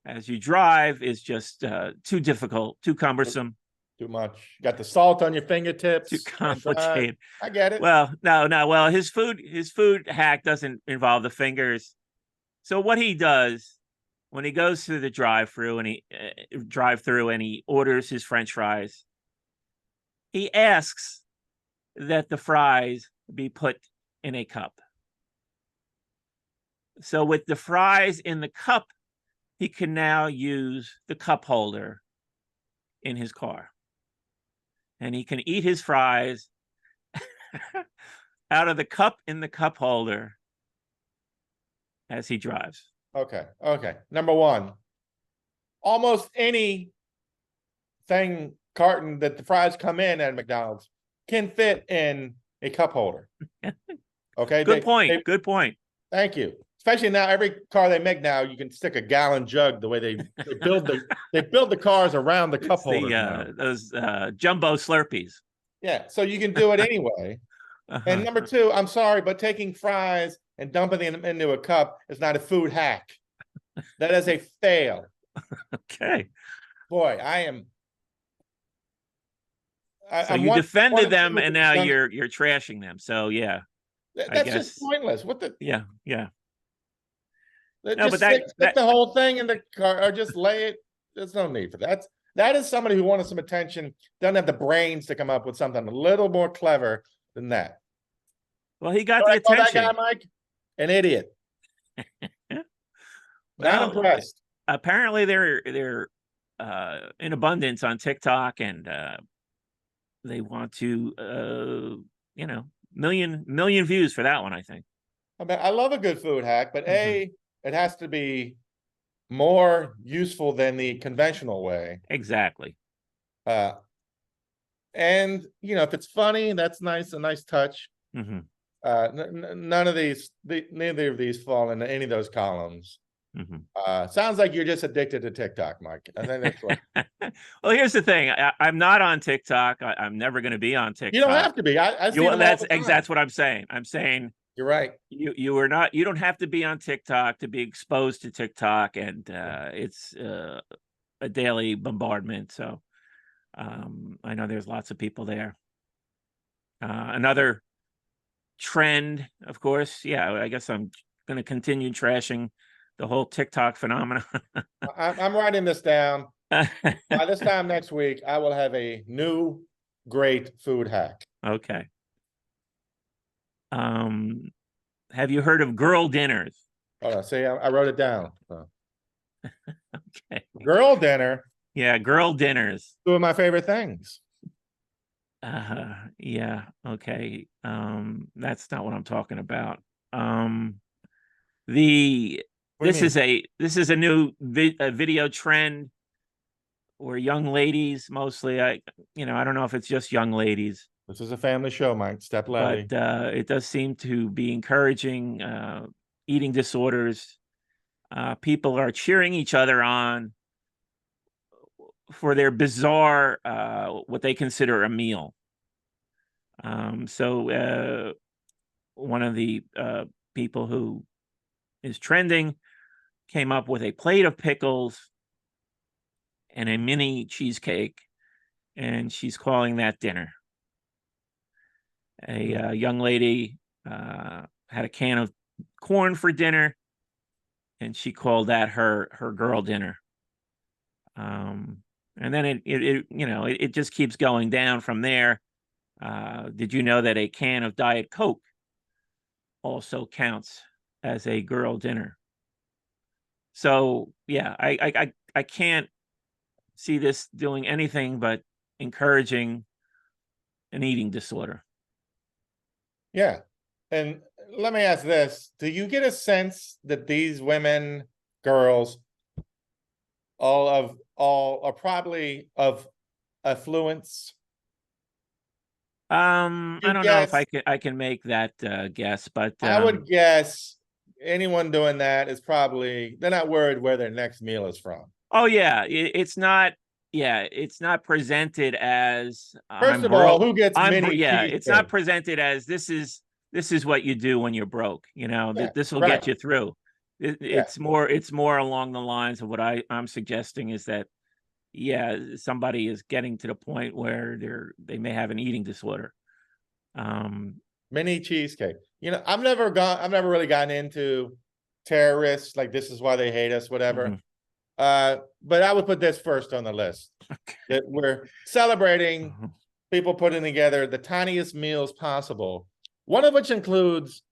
as you drive is just too difficult, too cumbersome. Too much. You got the salt on your fingertips. Too complicated. I get it. Well, no. Well, his food hack doesn't involve the fingers. So what he does when he goes through the drive-through and he orders his French fries, he asks that the fries be put in a cup. So with the fries in the cup, he can now use the cup holder in his car. And he can eat his fries out of the cup in the cup holder as he drives. Okay. Number one, almost any carton that the fries come in at McDonald's can fit in a cup holder. Okay. Good point. Thank you. Especially now, every car they make now, you can stick a gallon jug. The way they build the cars around the cup holder. Those jumbo Slurpees. Yeah, so you can do it anyway. And number two, I'm sorry, but taking fries and dumping them into a cup is not a food hack. That is a fail. Okay. Boy, I am. So you defended them, and now you're trashing them. So yeah, that's just pointless. What the? Yeah. No, but stick the whole thing in the car, or just lay it. There's no need for that. That is somebody who wanted some attention, doesn't have the brains to come up with something a little more clever than that. Well, he got the attention. That guy, Mike, an idiot. Not impressed. Apparently, they're in abundance on TikTok, and they want to, million views for that one, I think. I mean, I love a good food hack, but Mhm. it has to be more useful than the conventional way. Exactly. Uh, and if it's funny, that's nice, a nice touch. Hmm. None of neither of these fall into any of those columns. Hmm. Sounds like you're just addicted to TikTok, Mike. I think that's what. Well, here's the thing. I'm not on TikTok. I'm never going to be on You don't TikTok. have to be. I see them all the time. That's what I'm saying. I'm saying You're right. you don't have to be on TikTok to be exposed to TikTok, and it's a daily bombardment. So I know there's lots of people there. Another trend, of course. Yeah, I guess I'm going to continue trashing the whole TikTok phenomenon. I'm writing this down. By this time next week, I will have a new great food hack. Okay. Have you heard of girl dinners? Hold on, see, I wrote it down. Okay. Girl dinner, Yeah, girl dinners. two of my favorite things. Yeah, okay. That's not what I'm talking about. The What do you mean? this is a new video trend where young ladies, mostly, I don't know if it's just young ladies, This is a family show, Mike. Step but Levy. it does seem to be encouraging eating disorders. People are cheering each other on for their bizarre, what they consider a meal. So one of the people who is trending came up with a plate of pickles and a mini cheesecake, and she's calling that dinner. A young lady had a can of corn for dinner, and she called that her girl dinner. And then it just keeps going down from there. Did you know that a can of Diet Coke also counts as a girl dinner? So yeah, I can't see this doing anything but encouraging an eating disorder. Yeah. And let me ask this. Do you get a sense that these women, girls, all are probably of affluence? I You don't know if guess, I can make that guess, but I would guess anyone doing that is probably, they're not worried where their next meal is from. oh yeah, it's not. Yeah, it's not presented as First I'm of all, broke. who gets mini Yeah, it's not cheesecake? presented as this is what you do when you're broke. Yeah, This will right. get you through. Yeah. It's more along the lines of what I'm suggesting is that, yeah, somebody is getting to the point where they may have an eating disorder. Um, Mini cheesecake. I've never really gotten into terrorists, like this is why they hate us, whatever. mhm. But I would put this first on the list. That we're celebrating Mhm. people putting together the tiniest meals possible, one of which includes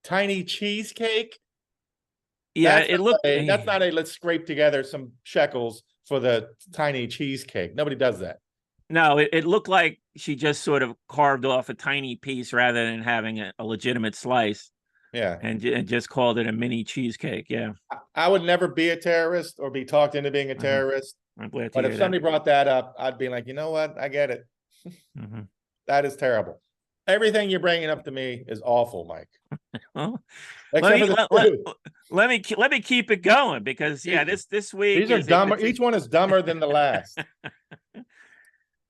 tiny cheesecake. Yeah, it looked. That's not a let's scrape together some shekels for the tiny cheesecake. Nobody does that. No, it looked like she just sort of carved off a tiny piece rather than having a legitimate slice, Yeah. and just called it a mini cheesecake. Yeah. I would never be a terrorist or be talked into being a Mhm. terrorist. I'm glad to But if hear that. somebody brought that up, I'd be like, you know what? I get it. Mhm. That is terrible. Everything you're bringing up to me is awful, Mike. Well, Except for the food. let me keep it going because yeah, this week These are is a dumber. Each one is dumber than the last.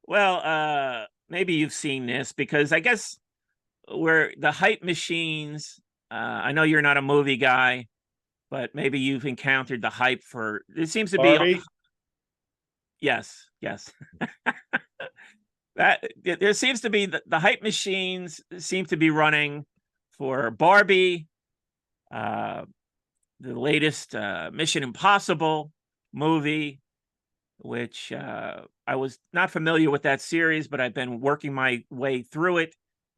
well, maybe you've seen this because I guess where the hype machines. I know you're not a movie guy, but maybe you've encountered the hype for. It seems to be. Barbie. Yes, yes. That there seems to be the hype machines seem to be running for Barbie, uh, the latest Mission Impossible movie, which I was not familiar with that series, but I've been working my way through it,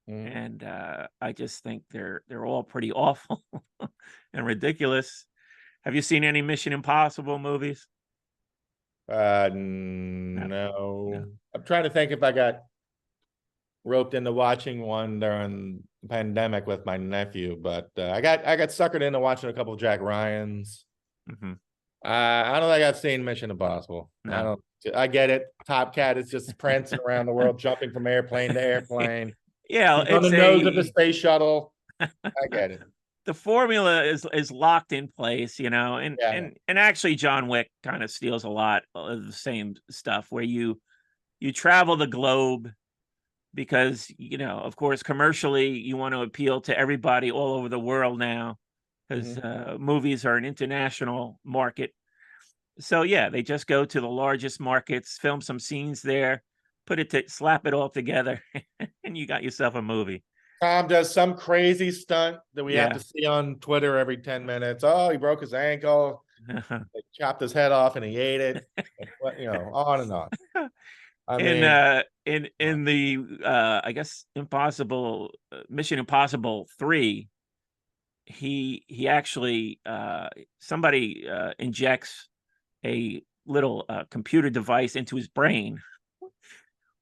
Mm. and I just think they're all pretty awful and ridiculous. Have you seen any Mission Impossible movies? No, no. No. I'm trying to think if I got roped into watching one during the pandemic with my nephew, but I got suckered into watching a couple of Jack Ryans. Mhm. I don't think I've seen Mission Impossible. No. I don't. I get it. Top Cat is just prancing around the world, jumping from airplane to airplane. Yeah, He's on the it's nose of the space shuttle. I get it. the formula is locked in place, you know, and Yeah. actually John Wick kind of steals a lot of the same stuff where you travel the globe because, you know, of course, commercially you want to appeal to everybody all over the world now because movies are an international market. So yeah, they just go to the largest markets, film some scenes there, slap it all together, and you got yourself a movie. Tom does some crazy stunt that we have Yeah. to see on Twitter every 10 minutes. Oh, he broke his ankle. They chopped his head off and he ate it. You know, on and on. I mean, In the I guess Mission Impossible 3, he actually somebody injects a little computer device into his brain,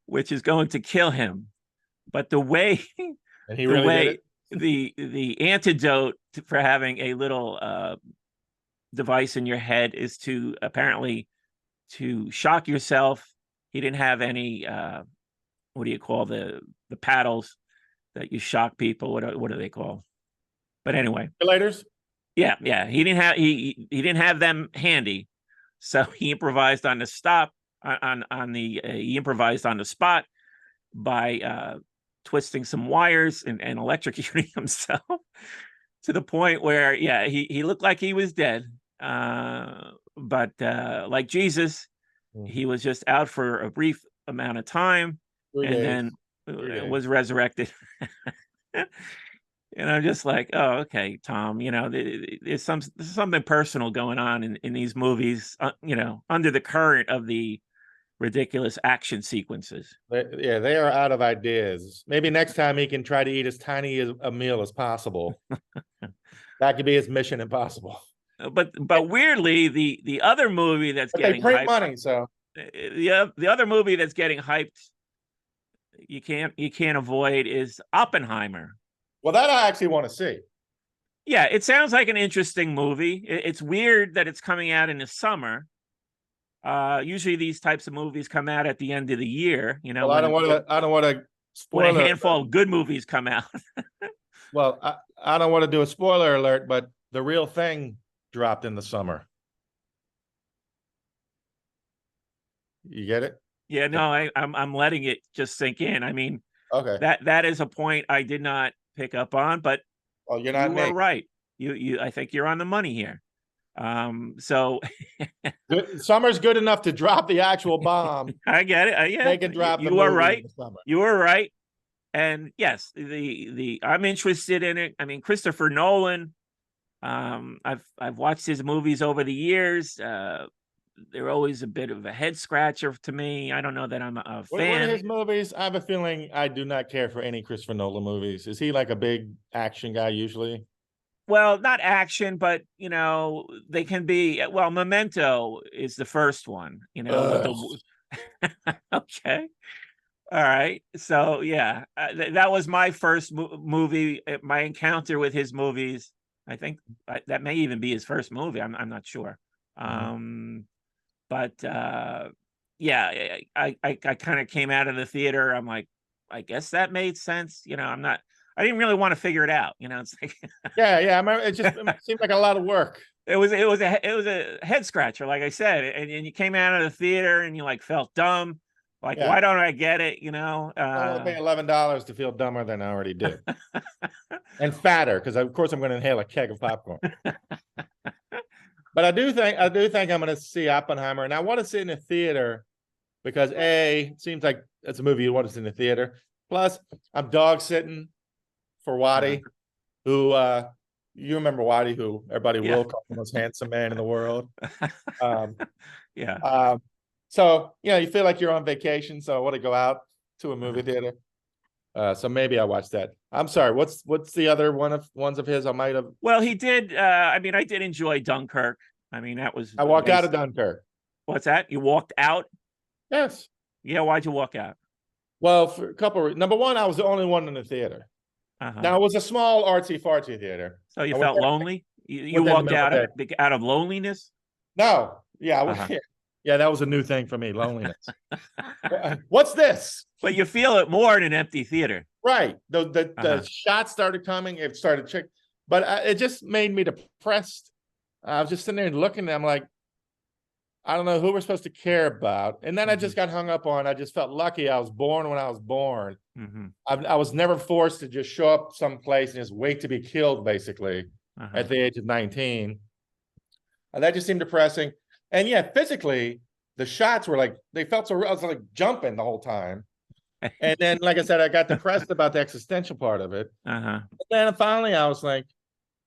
which is going to kill him. But the way and he the really way did it. the antidote for having a little device in your head is to apparently to shock yourself. He didn't have any what do you call the paddles that you shock people? What do they call? But anyway, Simulators? yeah. He didn't have them handy, so he improvised on the stop on the he improvised on the spot by twisting some wires and electrocuting himself to the point where he looked like he was dead. But like Jesus, he was just out for a brief amount of time 3 and days. then 3 days. was resurrected. And I'm just like, oh, okay, Tom, you know, there's something personal going on in these movies, you know, under the current of the ridiculous action sequences. Yeah, they are out of ideas. Maybe next time he can try to eat as tiny a meal as possible. That could be his Mission Impossible. But weirdly, the other movie that's But getting they print hyped, money, so the other movie that's getting hyped, you can't avoid is Oppenheimer. well, that I actually want to see. Yeah, it sounds like an interesting movie. It's weird that it's coming out in the summer. Usually these types of movies come out at the end of the year, you know. Well, I don't want to when a spoiler. handful of good movies come out. Well, I don't want to do a spoiler alert, but The Real Thing dropped in the summer. You get it? Yeah, no, I'm letting it just sink in. I mean, Okay. that is a point I did not pick up on, but Well, you're not you were me. right. I think you're on the money here. So Summer's good enough to drop the actual bomb. I get it. Yeah, They can drop the you are movie right. in the summer. You are right. And yes, the I'm interested in it. I mean, Christopher Nolan. I've watched his movies over the years. They're always a bit of a head scratcher to me. I don't know that I'm a What are fan. his movies? I have a feeling I do not care for any Christopher Nolan movies. Is he like a big action guy usually? Well, not action, but you know, they can be. Well, Memento is the first one. You know, with the okay. All right. So yeah, that was my first movie. My encounter with his movies. I think that may even be his first movie. I'm not sure. But yeah, I kind of came out of the theater. I'm like, I guess that made sense. You know, I didn't really want to figure it out. You know, it's like yeah. It seemed like a lot of work. it was a head scratcher, like I said, and you came out of the theater and you like felt dumb. Like, why don't I get it? You know, I want to pay $11 to feel dumber than I already do, and fatter because of course I'm going to inhale a keg of popcorn. But I do think I'm going to see Oppenheimer, and I want to see it in a theater because it seems like it's a movie you want to see in the theater. Plus, I'm dog sitting for Waddy, who you remember Waddy, who everybody will call the most handsome man in the world. So, you know, you feel like you're on vacation, so I want to go out to a movie theater. So maybe I watch that. I'm sorry. What's the other ones of his I might have? Well, he did. I mean, I did enjoy Dunkirk. I mean, that was. I walked out of Dunkirk. What's that? You walked out? Yes. Yeah. Why'd you walk out? Well, for a couple. Number one, I was the only one in the theater. Uh-huh. Now it was a small artsy fartsy theater. So you I went felt there lonely? You within the walked middle of out the of day. it out of loneliness? No, yeah, Uh-huh. yeah, that was a new thing for me, loneliness. What's this? But you feel it more in an empty theater. Right. The Uh-huh. shots started coming. It started check, but it just made me depressed. I was just sitting there and looking. I'm like, I don't know who we're supposed to care about. And then I just got hung up on. I just felt lucky. I was born when I was born. Mm-hmm. I was never forced to just show up someplace and just wait to be killed, basically, Uh-huh. at the age of 19. And that just seemed depressing. And yeah, physically, the shots were like, they felt so real. I was like jumping the whole time. And then, like I said, I got depressed about the existential part of it. Uh-huh. And then finally, I was like,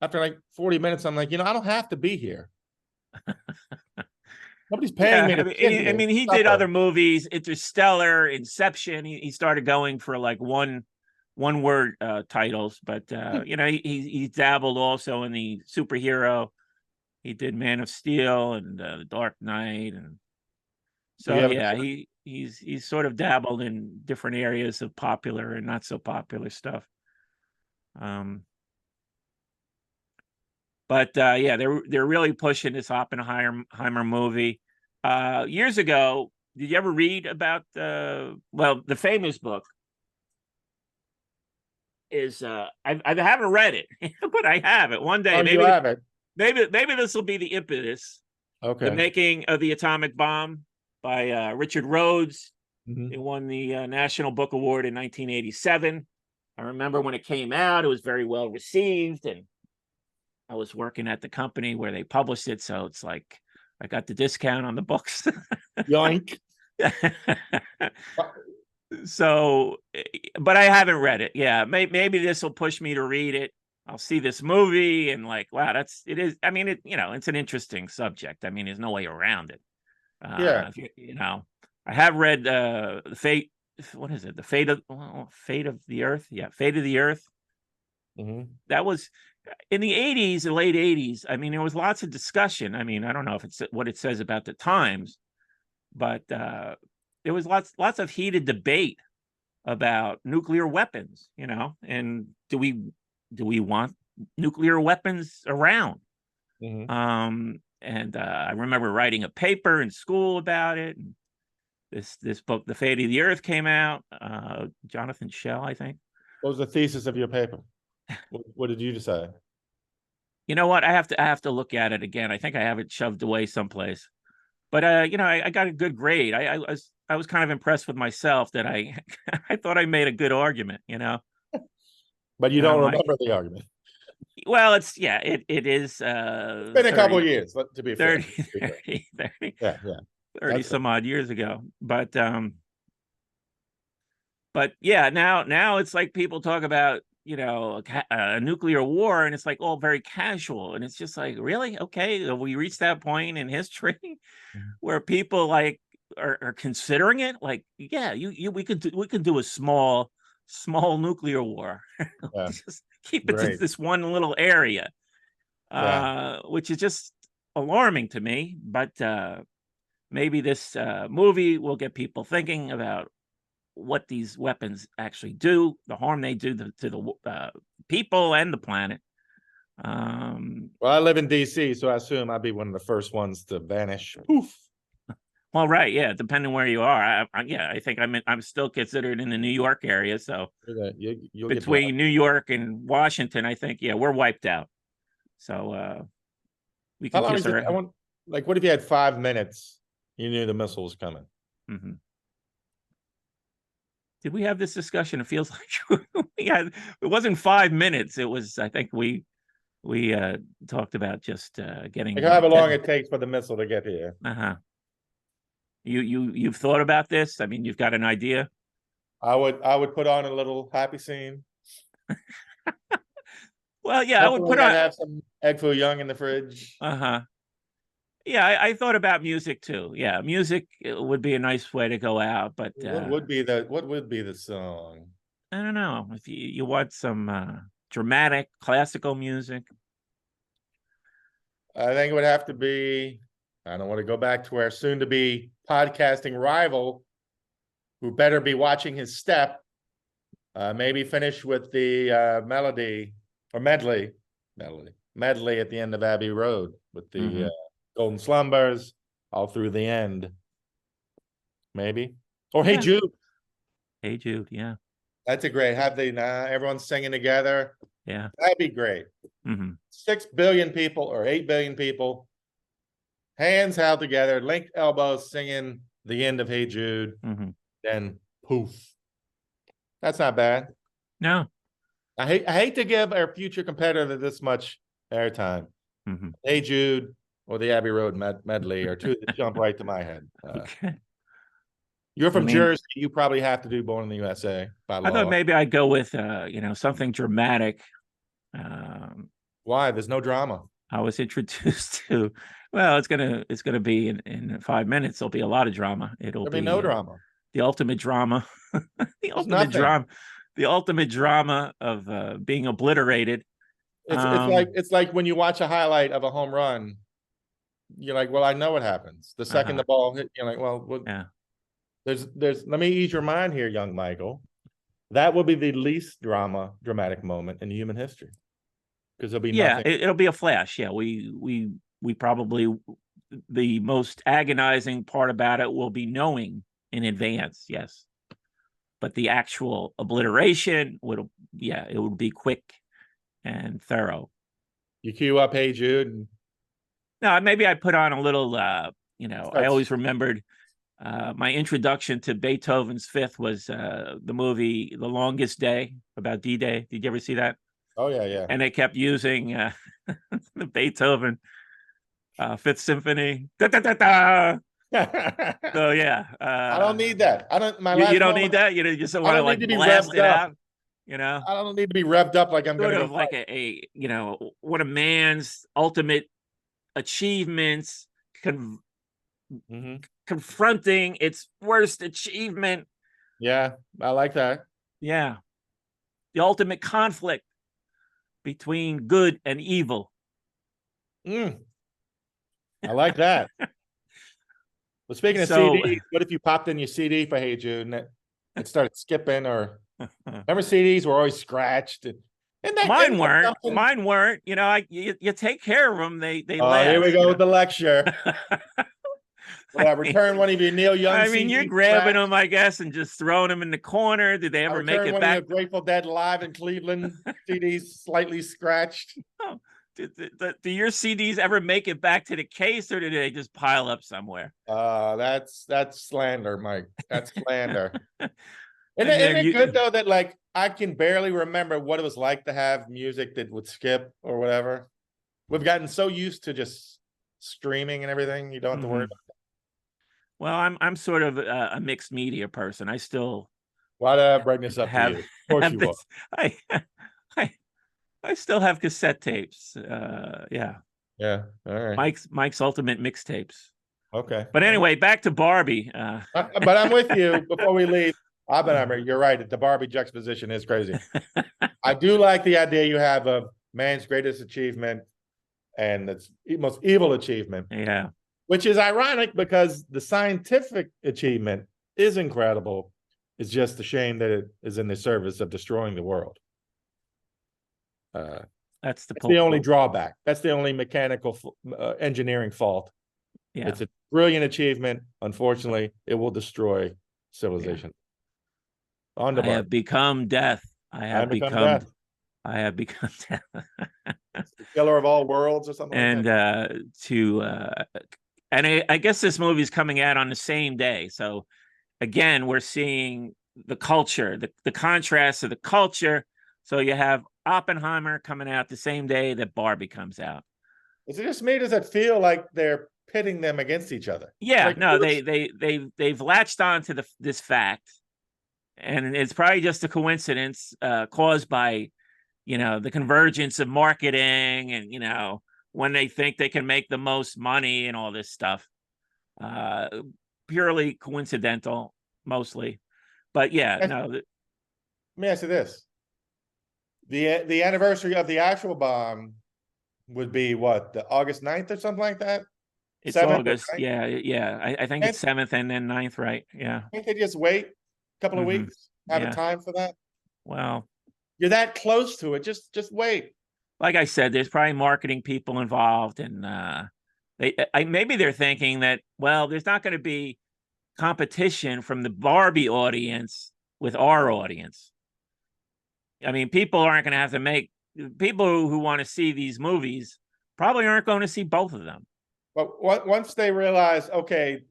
after like 40 minutes, I'm like, I don't have to be here. Nobody's paying me to sit here. I mean, he did other movies, Interstellar, Inception. He started going for like one word titles, but he dabbled also in the superhero. He did Man of Steel and The Dark Knight, and so yeah, he's sort of dabbled in different areas of popular and not so popular stuff. But yeah, they're really pushing this Oppenheimer movie. Years ago, did you ever read about the famous book is I haven't read it, but I have it. One day, you have it. Maybe this will be the impetus. Okay. The Making of the Atomic Bomb by Richard Rhodes. Mhm. It won the National Book Award in 1987. I remember when it came out, it was very well received, and I was working at the company where they published it, so it's like I got the discount on the books. Yoink. So, but I haven't read it. Yeah, maybe this will push me to read it. I'll see this movie and like, wow, it is. I mean, it's an interesting subject. I mean, there's no way around it. Yeah. I have read the Fate. What is it? The Fate of the Earth. Yeah, Fate of the Earth. Mm-hmm. That was in the 80s, the late 80s. I mean, there was lots of discussion. I mean, I don't know if it's what it says about the times, but there was lots of heated debate about nuclear weapons, and do we want nuclear weapons around? Mm-hmm. And I remember writing a paper in school about it. And this book, The Fate of the Earth, came out. Jonathan Schell, I think. What was the thesis of your paper? What did you decide? You know what? I have to look at it again. I think I have it shoved away someplace. But I got a good grade. I was kind of impressed with myself that I I thought I made a good argument. But you don't remember the argument. Well, it is. It's been a couple of years, to be 30, fair. 30, Yeah. 30 some odd years ago. But yeah, now it's like people talk about, a nuclear war, and it's like all very casual, and it's just like, really? Okay, we reached that point in history where people like are considering it. Like, yeah, we could do a small nuclear war. Yeah. Just keep it to this one little area, which is just alarming to me. But maybe this movie will get people thinking about what these weapons actually do, the harm they do to the people and the planet. Well, I live in DC, so I assume I'd be one of the first ones to vanish. Poof. Well, right, yeah, depending where you are. I think I'm still considered in the New York area, so you'll between New York and Washington, I think, yeah, we're wiped out. So we can kiss our. What if you had 5 minutes? You knew the missile was coming. Mm-hmm. Did we have this discussion? It feels like it wasn't 5 minutes. It was, I think we talked about just getting however long it takes for the missile to get here. You've thought about this? I mean, you've got an idea? I would put on a little happy scene. Well, yeah, I would put on have some Egg Foo Young in the fridge. Yeah, I thought about music too. Yeah, music would be a nice way to go out. But what would be the song? I don't know. If you want some dramatic classical music, I think it would have to be. I don't want to go back to our soon-to-be podcasting rival, who better be watching his step. Maybe finish with the medley at the end of Abbey Road with the Golden Slumbers all through the end. Maybe. Or Hey Jude. Hey Jude, yeah. That's a great. Have the everyone singing together. Yeah. That'd be great. 6 billion people or 8 billion people, hands held together, linked elbows, singing the end of Hey Jude. Then poof. That's not bad. No. I hate to give our future competitor this much airtime. Hey Jude or the Abbey Road medley are two that jump right to my head. Okay. You're from Jersey. You probably have to do Born in the USA by law. I thought maybe I'd go with something dramatic. Why? There's no drama. I was introduced to. Well, it's gonna be in 5 minutes. There'll be a lot of drama. There'll be no drama. The ultimate drama. The ultimate drama of being obliterated. It's like when you watch a highlight of a home run, you're like, well, I know what happens. The second the ball hit, you're like, well, yeah. There's let me ease your mind here, young Michael. That will be the least dramatic moment in human history. Because there'll be nothing. It'll be a flash. Yeah, we probably, the most agonizing part about it will be knowing in advance, yes. But the actual obliteration it would be quick and thorough. You cue up Hey Jude. No, maybe I put on a little I always remembered my introduction to Beethoven's Fifth was the movie The Longest Day about D-Day. Did you ever see that? Oh yeah. And they kept using the Beethoven Fifth Symphony. Da, da, da, da. So yeah, I don't need that. I don't. You don't need that. You just want to like blast it out. I don't need to be revved up like I'm sort going of like a one of man's ultimate achievements, confronting its worst achievement. Yeah, I like that. Yeah, the ultimate conflict between good and evil. I like that. Well, speaking of CDs, what if you popped in your CD for Hey Jude and it started skipping? Or remember CDs were always scratched. Mine weren't. Mine weren't. You take care of them. They last. Here we go with the lecture. Return one of your Neil Young. I mean, you're grabbing them, I guess, and just throwing them in the corner. Did they ever make it back? Of your Grateful Dead Live in Cleveland CDs slightly scratched. Oh, do your CDs ever make it back to the case, or did they just pile up somewhere? That's slander, Mike. That's slander. Isn't it good though that like I can barely remember what it was like to have music that would skip or whatever. We've gotten so used to just streaming and everything. You don't have to worry about that. Well, I'm sort of a mixed media person. I still. Why did I bring this up to you? Of course you will. I still have cassette tapes. Yeah. Yeah. All right. Mike's ultimate mixtapes. Okay. But anyway, back to Barbie. But I'm with you. Before we leave, Oppenheimer, you're right. The Barbie juxtaposition is crazy. I do like the idea you have of man's greatest achievement and its most evil achievement. Yeah. Which is ironic because the scientific achievement is incredible. It's just a shame that it is in the service of destroying the world. That's the only drawback. That's the only mechanical engineering fault. Yeah. It's a brilliant achievement. Unfortunately, it will destroy civilization. Yeah. I have become death. I have become death. I have become death. The killer of all worlds or something. And and I guess this movie is coming out on the same day. So again, we're seeing the culture, the contrast of the culture. So you have Oppenheimer coming out the same day that Barbie comes out. Is it just me? Does it feel like they're pitting them against each other? Yeah, like, no, they've latched on to this fact, and it's probably just a coincidence caused by, the convergence of marketing and when they think they can make the most money and all this stuff. Purely coincidental, mostly, but yeah, no. Let me ask you this. The anniversary of the actual bomb would be what, the August 9th or something like that? It's 7th, August. Right? Yeah. I think it's 7th and then 9th, right? Yeah. Can't they just wait couple of Mhm. weeks? Have a Yeah. time for that? Well, You're that close to it. Just wait. like I said, there's probably marketing people involved, and maybe they're thinking that, well, there's not going to be competition from the Barbie audience with our audience. I mean, people aren't going to have to make people who want to see these movies probably aren't going to see both of them. But once they realize, okay,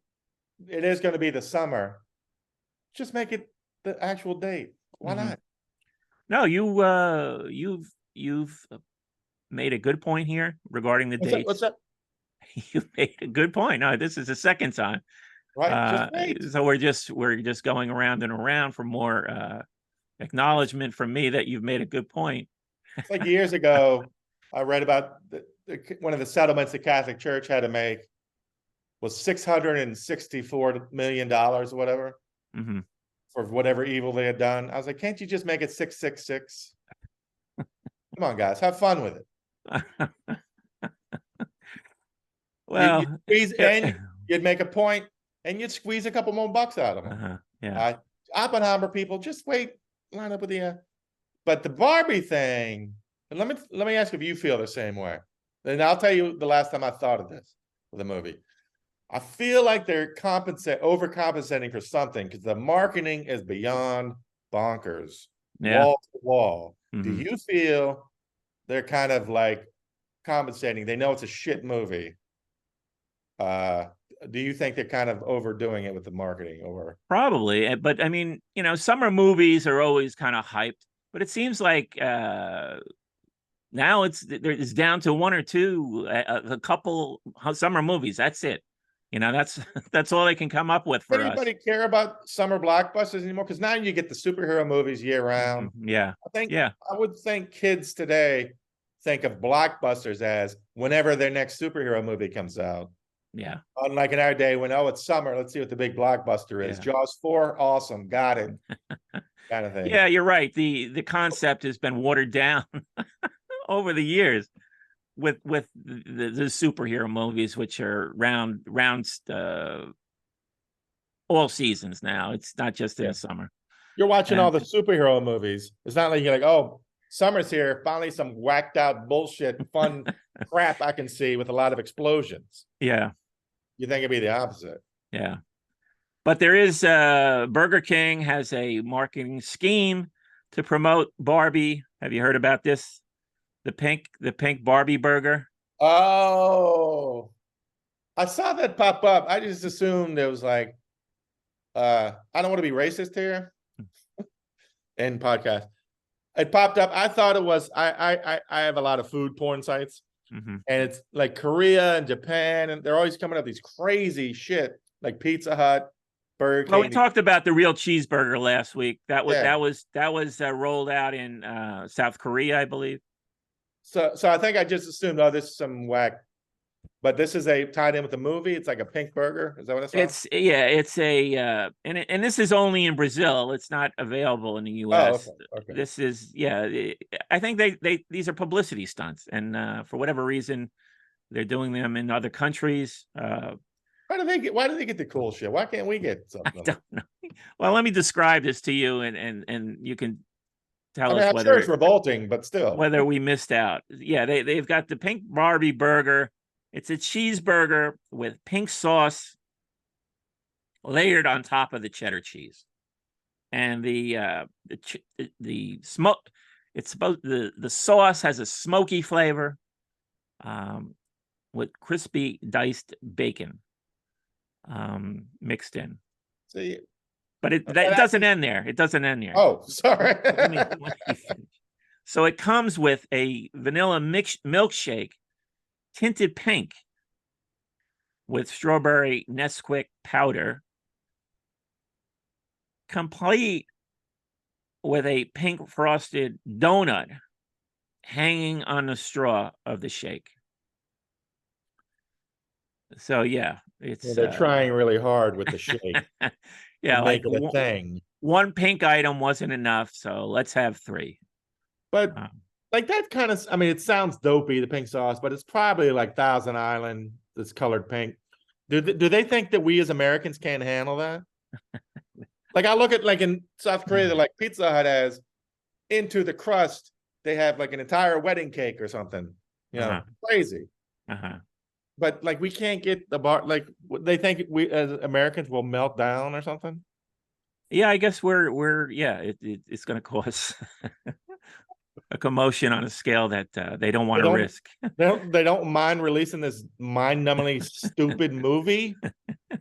it is going to be the summer, just make it the actual date. Why Mhm. not? No, you've made a good point here regarding the What's dates. that? You made a good point. No, this is the second time. Right? Just wait. So we're just going around and around for more acknowledgement from me that you've made a good point. It's like years ago, I read about one of the settlements the Catholic Church had to make was $664 million or whatever Hmm. for whatever evil they had done. I was like, can't you just make it 666? Come on, guys, have fun with it. Well, You squeeze, yeah. and you'd make a point, and you'd squeeze a couple more bucks out of them. Yeah. Oppenheimer people, just wait, line up with the. But the Barbie thing, and let me ask if you feel the same way. And I'll tell you the last time I thought of this with a movie. I feel like they're overcompensating for something because the marketing is beyond bonkers, Yeah. wall to wall. Do Mhm. you feel they're kind of like compensating? They know it's a shit movie. Do you think they're kind of overdoing it with the marketing? Or Probably, but I mean, summer movies are always kind of hyped, but it seems like now it's down to one or two, a couple summer movies. That's it. That's that's all they can come up with for us. anybody care about summer blockbusters anymore? Because now you get the superhero movies year round. Yeah, yeah. I would think kids today think of blockbusters as whenever their next superhero movie comes out. Yeah. Unlike in our day when, oh, it's summer, let's see what the big blockbuster is. Yeah. Jaws 4, awesome, got it. Kind of thing. Yeah, you're right. The concept has been watered down over the years with the superhero movies, which are round all seasons now. It's not just in the summer. You're watching all the superhero movies. It's not like you're like, oh, summer's here. Finally, some whacked out bullshit, fun crap I can see with a lot of explosions. Yeah. You think it'd be the opposite. Yeah. But there is Burger King has a marketing scheme to promote Barbie. Have you heard about this? The pink Barbie burger. Oh, I saw that pop up. I just assumed it was like, I don't want to be racist here in podcast. It popped up. I thought it was, I have a lot of food porn sites, and it's like Korea and Japan, and they're always coming up these crazy shit like Pizza Hut, Burger King. Well, we talked about the real cheeseburger last week. That was rolled out in South Korea, I believe. So I think I just assumed, oh, this is some whack, but this is tied in with the movie. It's like a pink burger. Is that what it's? It's a and this is only in Brazil. It's not available in the U.S. Oh, okay. This is I think these are publicity stunts, and for whatever reason, they're doing them in other countries. Why do they get the cool shit? Why can't we get something? I don't know. Well, let me describe this to you, and you can tell us I'm whether sure it's revolting, but still, whether we missed out. Yeah, they've got the pink Barbie burger. It's a cheeseburger with pink sauce layered on top of the cheddar cheese, and the smoke. It's supposed the sauce has a smoky flavor, with crispy diced bacon, mixed in. See, but it doesn't end there. It doesn't end there. Oh, sorry. let me finish. So it comes with a vanilla milkshake tinted pink with strawberry Nesquik powder, complete with a pink frosted donut hanging on the straw of the shake. So yeah, it's they're trying really hard with the shake. Yeah, like make it a thing. One pink item wasn't enough, so let's have three. But like that kind of, I mean, it sounds dopey, the pink sauce, but it's probably like Thousand Island that's colored pink. Do they think that we as Americans can't handle that? Like I look at like in South Korea, like Pizza Hut has into the crust, they have like an entire wedding cake or something. You know, Uh-huh. crazy. Uh-huh. But like we can't get the bar. Like they think we as Americans will melt down or something. Yeah, I guess it's going to cause a commotion on a scale that they don't They want to don't. risk. They don't mind releasing this mind-numbingly stupid movie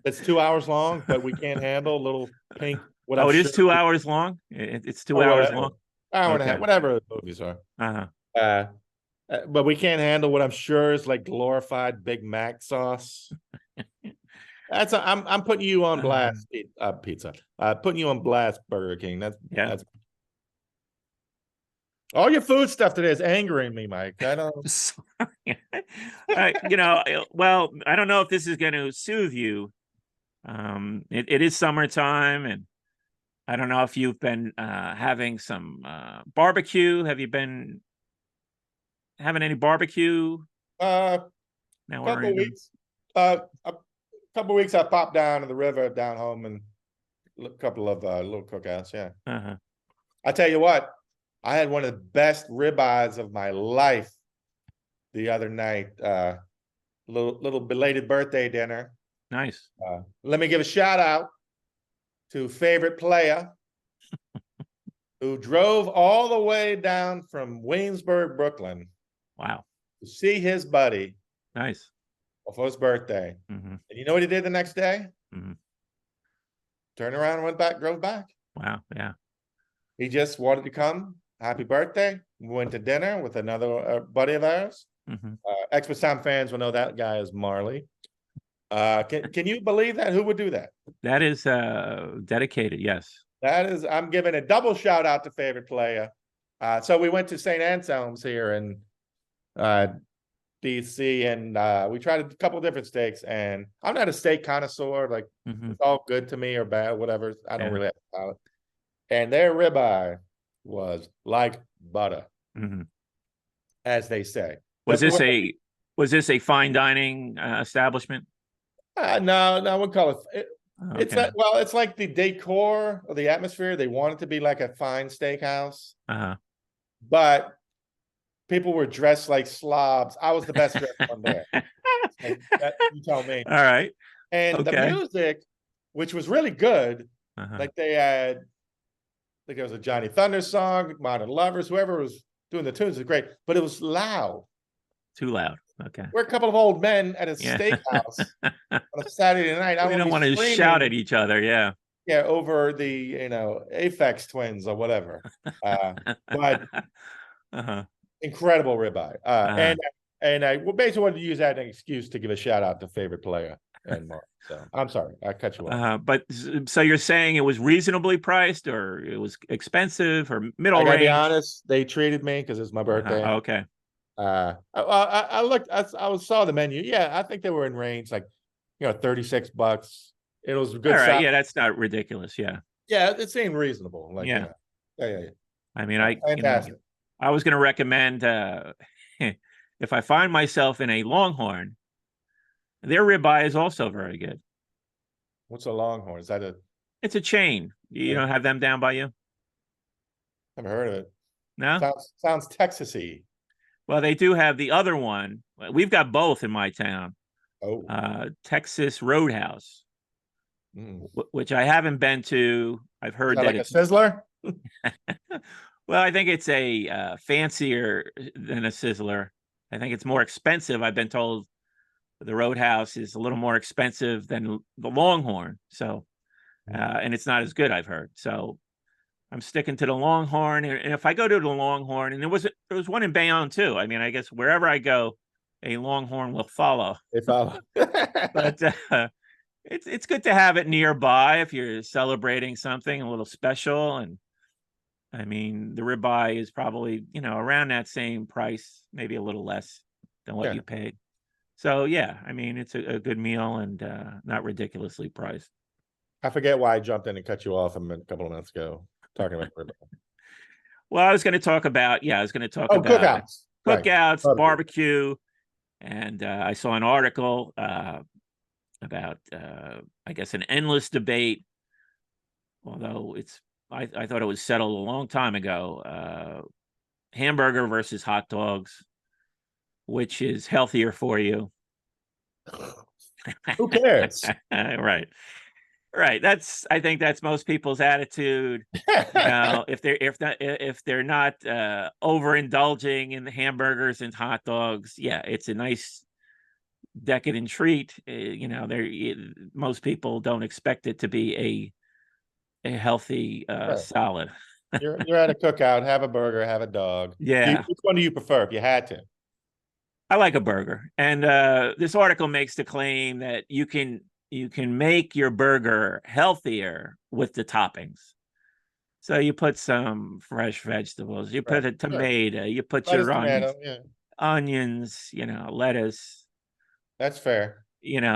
that's 2 hours long, but we can't handle a little pink. What Oh, I'm it is sure. 2 hours long. It's two Or hours whatever. long. Hour and a half, Okay. whatever the movies are. Uh-huh. Uh, but we can't handle what I'm sure is like glorified Big Mac sauce. I'm putting you on blast, pizza. Putting you on blast, Burger King. Yeah. That's all your food stuff today is angering me, Mike. I don't. Sorry. Well, I don't know if this is going to soothe you. It is summertime, and I don't know if you've been having some barbecue. Have you been having any barbecue now we're Couple in? weeks. A couple weeks. I popped down to the river down home and a couple of little cookouts. Yeah. Uh-huh. I tell you what, I had one of the best ribeyes of my life the other night. Little belated birthday dinner. Nice. Let me give a shout out to favorite player who drove all the way down from Williamsburg, Brooklyn Wow. to see his buddy Nice. for his birthday. Mm-hmm. And you know what he did the next day? Mm-hmm. Turned around and went back, drove back. Wow. Yeah. He just wanted to come. Happy birthday. We went to dinner with another buddy of ours. Mm-hmm. Expo Sound fans will know that guy is Marley. Can you believe that? Who would do that? That is dedicated. Yes. I'm giving a double shout out to favorite player. So we went to St. Anselm's here in DC, and we tried a couple different steaks. And I'm not a steak connoisseur. Like Mm-hmm. it's all good to me or bad, whatever. I don't Yeah. really have a palate. And their ribeye was like butter, Mm-hmm. as they say. Was this a fine dining establishment? No, I wouldn't call it. It's Okay. it's like the decor or the atmosphere. They want it to be like a fine steakhouse, Uh-huh. but people were dressed like slobs. I was the best dressed one there. So you tell me. All right. And the Okay. music, which was really good, Uh-huh. like they had, I think it was a Johnny Thunder song, Modern Lovers, whoever was doing the tunes was great, but it was loud. Too loud. Okay. We're a couple of old men at a Yeah. steakhouse on a Saturday night. I We don't want to screaming, shout at each other. Yeah. yeah, over the Aphex Twins or whatever. But Uh-huh. incredible ribeye. Uh-huh. And I basically wanted to use that as an excuse to give a shout out to favorite player and more. So I'm sorry, I cut you off. So you're saying it was reasonably priced, or it was expensive, or middle I gotta range? be honest, they treated me because it's my birthday. Okay. I looked, saw the menu. Yeah, I think they were in range, like $36. It was a good All right. size. Yeah, that's not ridiculous. Yeah. Yeah, it seemed reasonable. Like Yeah. yeah. I mean, Fantastic. I was going to recommend if I find myself in a Longhorn, their ribeye is also very good. What's a Longhorn? Is that a? It's a chain. You don't have them down by you? Never heard of it. No? Sounds Texas-y. Well, they do have the other one. We've got both in my town. Oh. Texas Roadhouse, which I haven't been to. I've heard that like it's a Sizzler. Well, I think it's a fancier than a Sizzler. I think it's more expensive. I've been told the Roadhouse is a little more expensive than the Longhorn. So, and it's not as good, I've heard. So I'm sticking to the Longhorn. And if I go to the Longhorn, and there was one in Bayonne too. I mean, I guess wherever I go, a Longhorn will follow. They follow. But it's good to have it nearby if you're celebrating something a little special. And I mean, the ribeye is probably, around that same price, maybe a little less than what you paid. So yeah, I mean, it's a good meal and not ridiculously priced. I forget why I jumped in and cut you off a couple of minutes ago talking about ribeye. Well, I was going to talk about about cookouts, right. Barbecue, and I saw an article about I guess an endless debate although I thought it was settled a long time ago. Hamburger versus hot dogs, which is healthier for you? Who cares? Right. Right. I think that's most people's attitude. If they're not overindulging in the hamburgers and hot dogs, yeah, it's a nice decadent treat. Most people don't expect it to be a healthy Right. salad. You're at a cookout, have a burger, have a dog. Yeah. Which one do you prefer if you had to? I like a burger. And this article makes the claim that you can make your burger healthier with the toppings. So you put some fresh vegetables, you put Right. a tomato, you put Lettuce, your tomato, yeah, onions, lettuce, that's fair.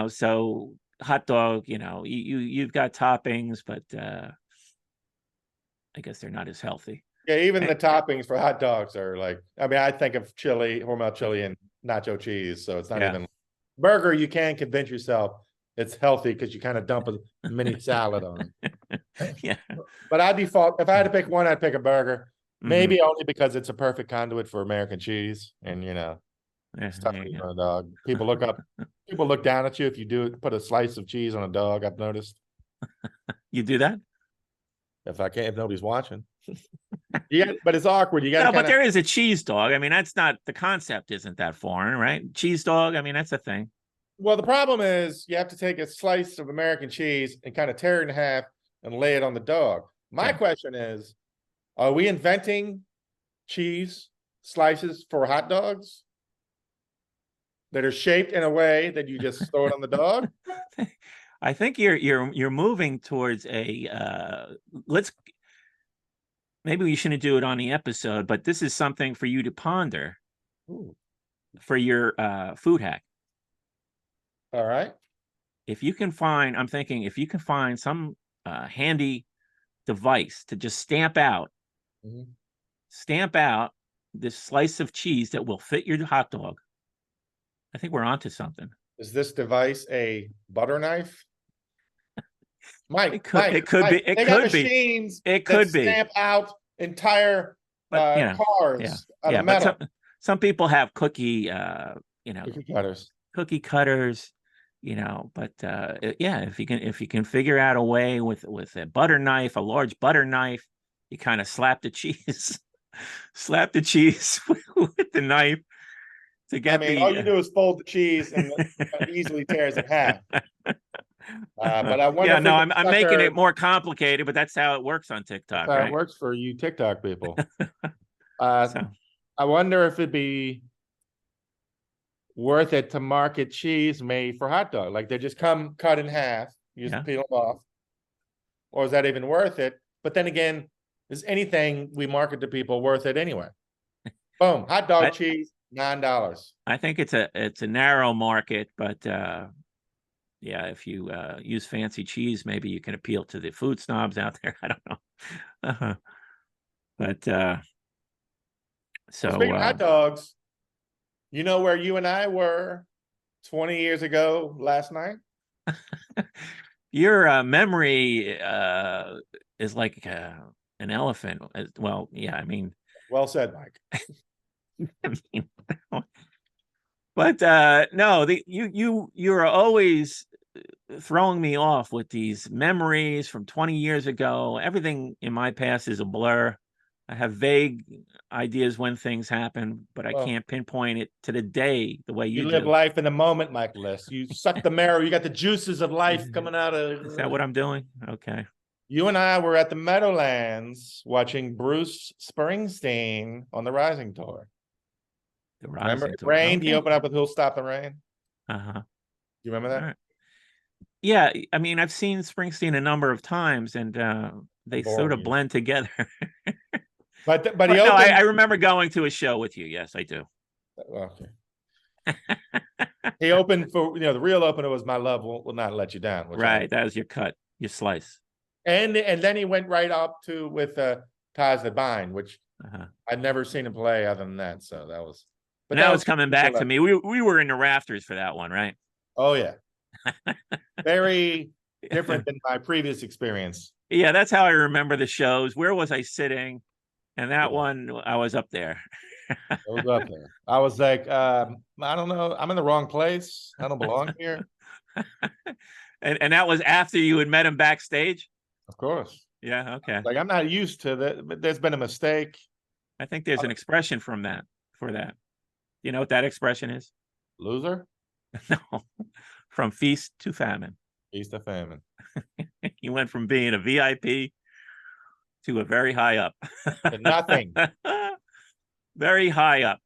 so hot dog, you've got toppings, but I guess they're not as healthy. Yeah, even And- the toppings for hot dogs are like, I mean, I think of chili, Hormel chili and nacho cheese, so it's not Yeah. even burger. You can convince yourself it's healthy because you kind of dump a mini salad on it. Yeah. But I default, if I had to pick one, I'd pick a burger. Mhm. Maybe only because it's a perfect conduit for American cheese, and Yeah, stuff there you on go. a dog. People look down at you if you put a slice of cheese on a dog. I've noticed. You do that? If nobody's watching. Yeah, but it's awkward. You got No, to but kind of. there is a cheese dog. I mean, that's not the concept isn't that foreign, right? Cheese dog. I mean, that's a thing. Well, the problem is you have to take a slice of American cheese and kind of tear it in half and lay it on the dog. My Yeah. question is, are we inventing cheese slices for hot dogs that are shaped in a way that you just throw it on the dog? I think you're moving towards maybe we shouldn't do it on the episode, but this is something for you to ponder Ooh. for your food hack. All right. I'm thinking if you can find some handy device to just stamp out this slice of cheese that will fit your hot dog, I think we're onto something. Is this device a butter knife? Mike, It could be. It they got could be. machines It that could be. stamp out entire But cars out yeah. of metal. But some people have cookie cutters. cookie cutters, but yeah, if you can figure out a way with a butter knife, a large butter knife, you kind of slap the cheese with the knife to get all you do is fold the cheese and it easily tears in half. But I wonder. Yeah, no, I'm making it more complicated, but that's how it works on TikTok. That's how right? it works for you TikTok people. I wonder if it'd be worth it to market cheese made for hot dog. Like they just come cut in half, you just peel them off. Or is that even worth it? But then again, is anything we market to people worth it anyway? Boom, hot dog cheese, $9. I think it's a narrow market, but yeah, if you use fancy cheese, maybe you can appeal to the food snobs out there. I don't know. But so speaking of hot dogs, you know where you and I were 20 years ago last night? Your memory is like an elephant. Well, yeah, I mean. Well said, Mike. But no, you're always throwing me off with these memories from 20 years ago. Everything in my past is a blur. I have vague ideas when things happen, but I can't pinpoint it to the day the way you live do. life in the moment, Michaelis. You suck the marrow. You got the juices of life coming out of. Is that what I'm doing? Okay. You and I were at the Meadowlands watching Bruce Springsteen on the Rising Tour. Remember it rained? Okay. He opened up with "Who'll Stop the Rain." Uh-huh. Do you remember that? Right. Yeah, I mean, I've seen Springsteen a number of times, and they sort of blend together. But he no, opened. I remember going to a show with you. Yes, I do. Okay. He opened for the real opener was "My Love Will Not Let You Down." Right, that was your cut, your slice. And then he went right up to with "Ties That Bind," which I'd never seen him play other than that. So that was. But now it's coming back to me. We were in the rafters for that one, right? Oh yeah. Very different than my previous experience. Yeah, that's how I remember the shows. Where was I sitting? And that Yeah. one, I was up there. I was up there. I was like, I don't know. I'm in the wrong place. I don't belong here. And that was after you had met him backstage? Of course. Yeah, okay. Like, I'm not used to that, but there's been a mistake. I think there's an expression for that. You know what that expression is? Loser, No, from feast to famine. feast of famine. He went from being a VIP to a very high up. To nothing. Very high up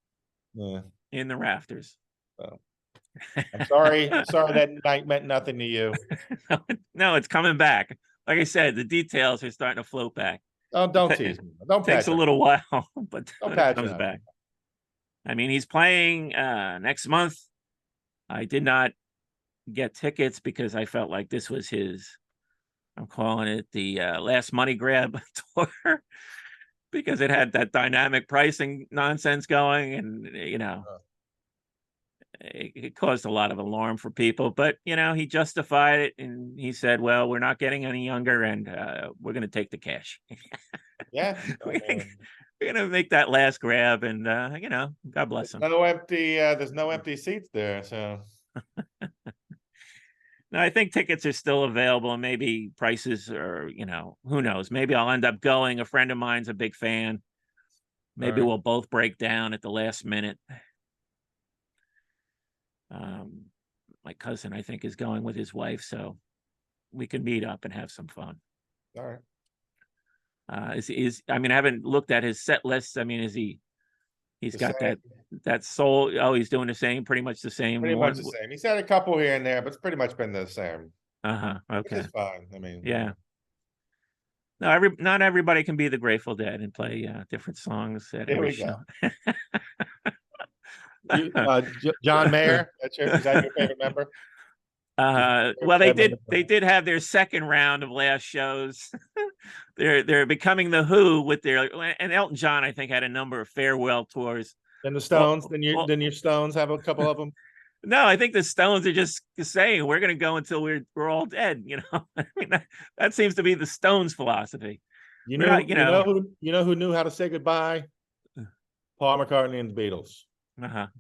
Yeah. in the rafters. I'm sorry. I'm sorry that night meant nothing to you. No, it's coming back. Like I said, the details are starting to float back. Oh, don't tease me. Don't Takes patch a up. little while, but Don't it patch comes up. back. I mean, he's playing next month. I did not get tickets because I felt like this was his, I'm calling it the last money grab tour, because it had that dynamic pricing nonsense going, and it caused a lot of alarm for people. But he justified it, and he said, well, we're not getting any younger, and we're going to take the cash. Yeah. we're gonna make that last grab, and God bless him. There's no empty seats there. So no, I think tickets are still available, and maybe prices are, who knows, maybe I'll end up going. A friend of mine's a big fan. Maybe we'll both break down at the last minute. My cousin, I think, is going with his wife, so we can meet up and have some fun. all right. I mean, I haven't looked at his set list. I mean, he's The got same. that soul. Oh, he's doing the same, pretty much the same. Pretty much the same. He's had a couple here and there, but it's pretty much been the same. Okay. Which is fine. I mean, Yeah. No, not everybody can be the Grateful Dead and play different songs at every show. John Mayer, is that your favorite member? Well, they did have their second round of last shows. They're becoming the Who with and Elton John, I think, had a number of farewell tours. And the Stones, then your Stones have a couple of them. No, I think the Stones are just saying we're going to go until we're all dead. I mean, that seems to be the Stones philosophy. You know who knew how to say goodbye? Paul McCartney and the Beatles.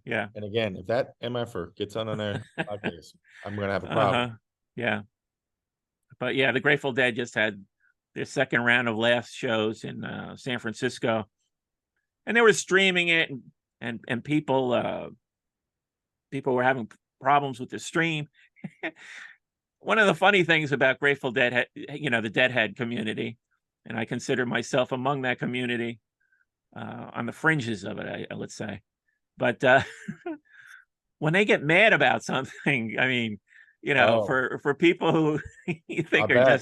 Yeah. And again, if that MFer gets on their podcast, I'm going to have a problem. Yeah. But yeah, the Grateful Dead just had their second round of last shows in San Francisco, and they were streaming it, and people were having problems with the stream. One of the funny things about Grateful Dead, the Deadhead community, and I consider myself among that community, on the fringes of it, let's say. But when they get mad about something, I mean, for people who you think are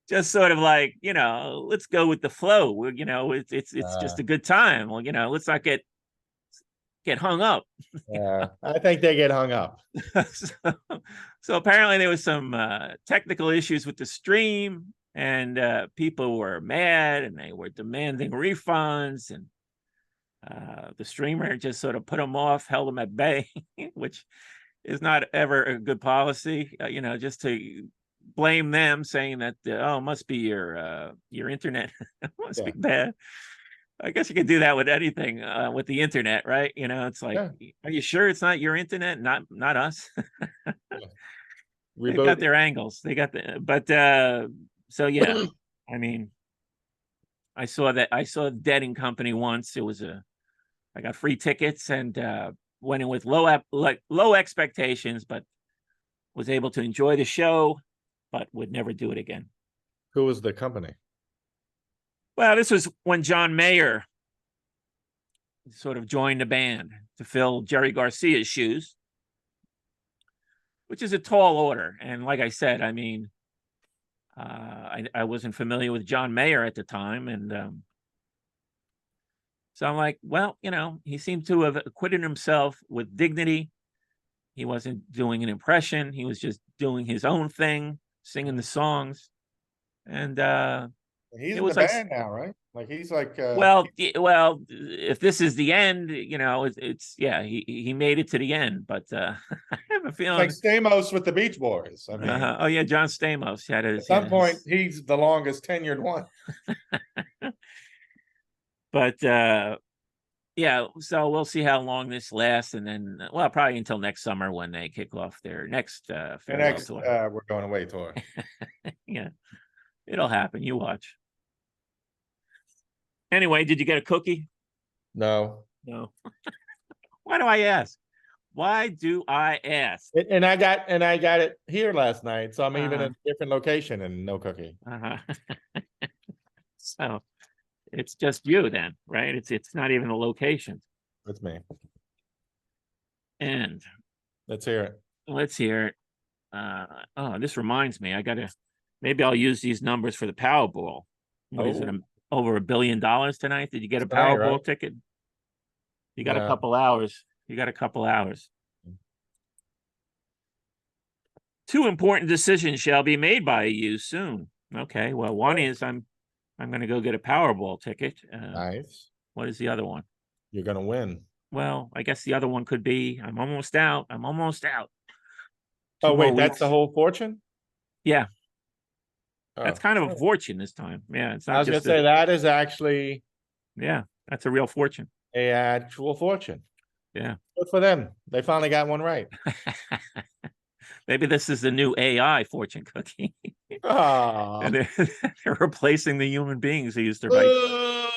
just sort of like, let's go with the flow. It's just a good time. Well, let's not get hung up. Yeah, I think they get hung up. So apparently there was some technical issues with the stream, and people were mad, and they were demanding refunds, and the streamer just sort of put them off, held them at bay, which is not ever a good policy. Just to blame them, saying that it must be your internet must be bad. I guess you could do that with anything with the internet, right? It's like, are you sure it's not your internet, not us? They've got their angles. They got so yeah. I mean, I saw Dead and Company once. I got free tickets, and went in with low expectations, but was able to enjoy the show, but would never do it again. Who was the company? Well, this was when John Mayer sort of joined the band to fill Jerry Garcia's shoes, which is a tall order. And like I said, I mean, I wasn't familiar with John Mayer at the time, and so I'm like, well, he seemed to have acquitted himself with dignity. He wasn't doing an impression. He was just doing his own thing, singing the songs. And he's in the band now, right? Like he's like, Well, if this is the end, it's yeah, he made it to the end, but I have a it's like feeling. Stamos with the Beach Boys. I mean, Oh yeah, John Stamos had at some point, he's the longest tenured one. but yeah, so we'll see how long this lasts, and then well, probably until next summer when they kick off their next The farewell next, tour. we're going away tour. Yeah, it'll happen. You watch. Anyway, did you get a cookie? No. No. Why do I ask? Why do I ask? And I got it here last night, so I'm even Uh-huh. in a different location and no cookie. Uh-huh. So it's just you then, right? It's not even the location. That's me. And Let's hear it. let's hear it. Oh, this reminds me, maybe I'll use these numbers for the Powerball. What is it? Oh. Over $1 billion tonight? Did you get a Tonight, Powerball right? ticket? You got a No. couple hours. You got a couple hours. 2 important decisions shall be made by you soon. Okay, well, one is I'm going to go get a Powerball ticket. Nice. What is the other one? You're gonna win. Well, I guess the other one could be I'm almost out. I'm almost out. Oh, 2 more wait, that's the weeks. whole fortune? Yeah, Oh. that's kind of a fortune this time. Yeah, it's I not was gonna just say that is actually yeah, that's a real fortune. a actual fortune. Yeah. Good for them. They finally got one right. Maybe this is the new AI fortune cookie. Ah. And they're replacing the human beings who used to write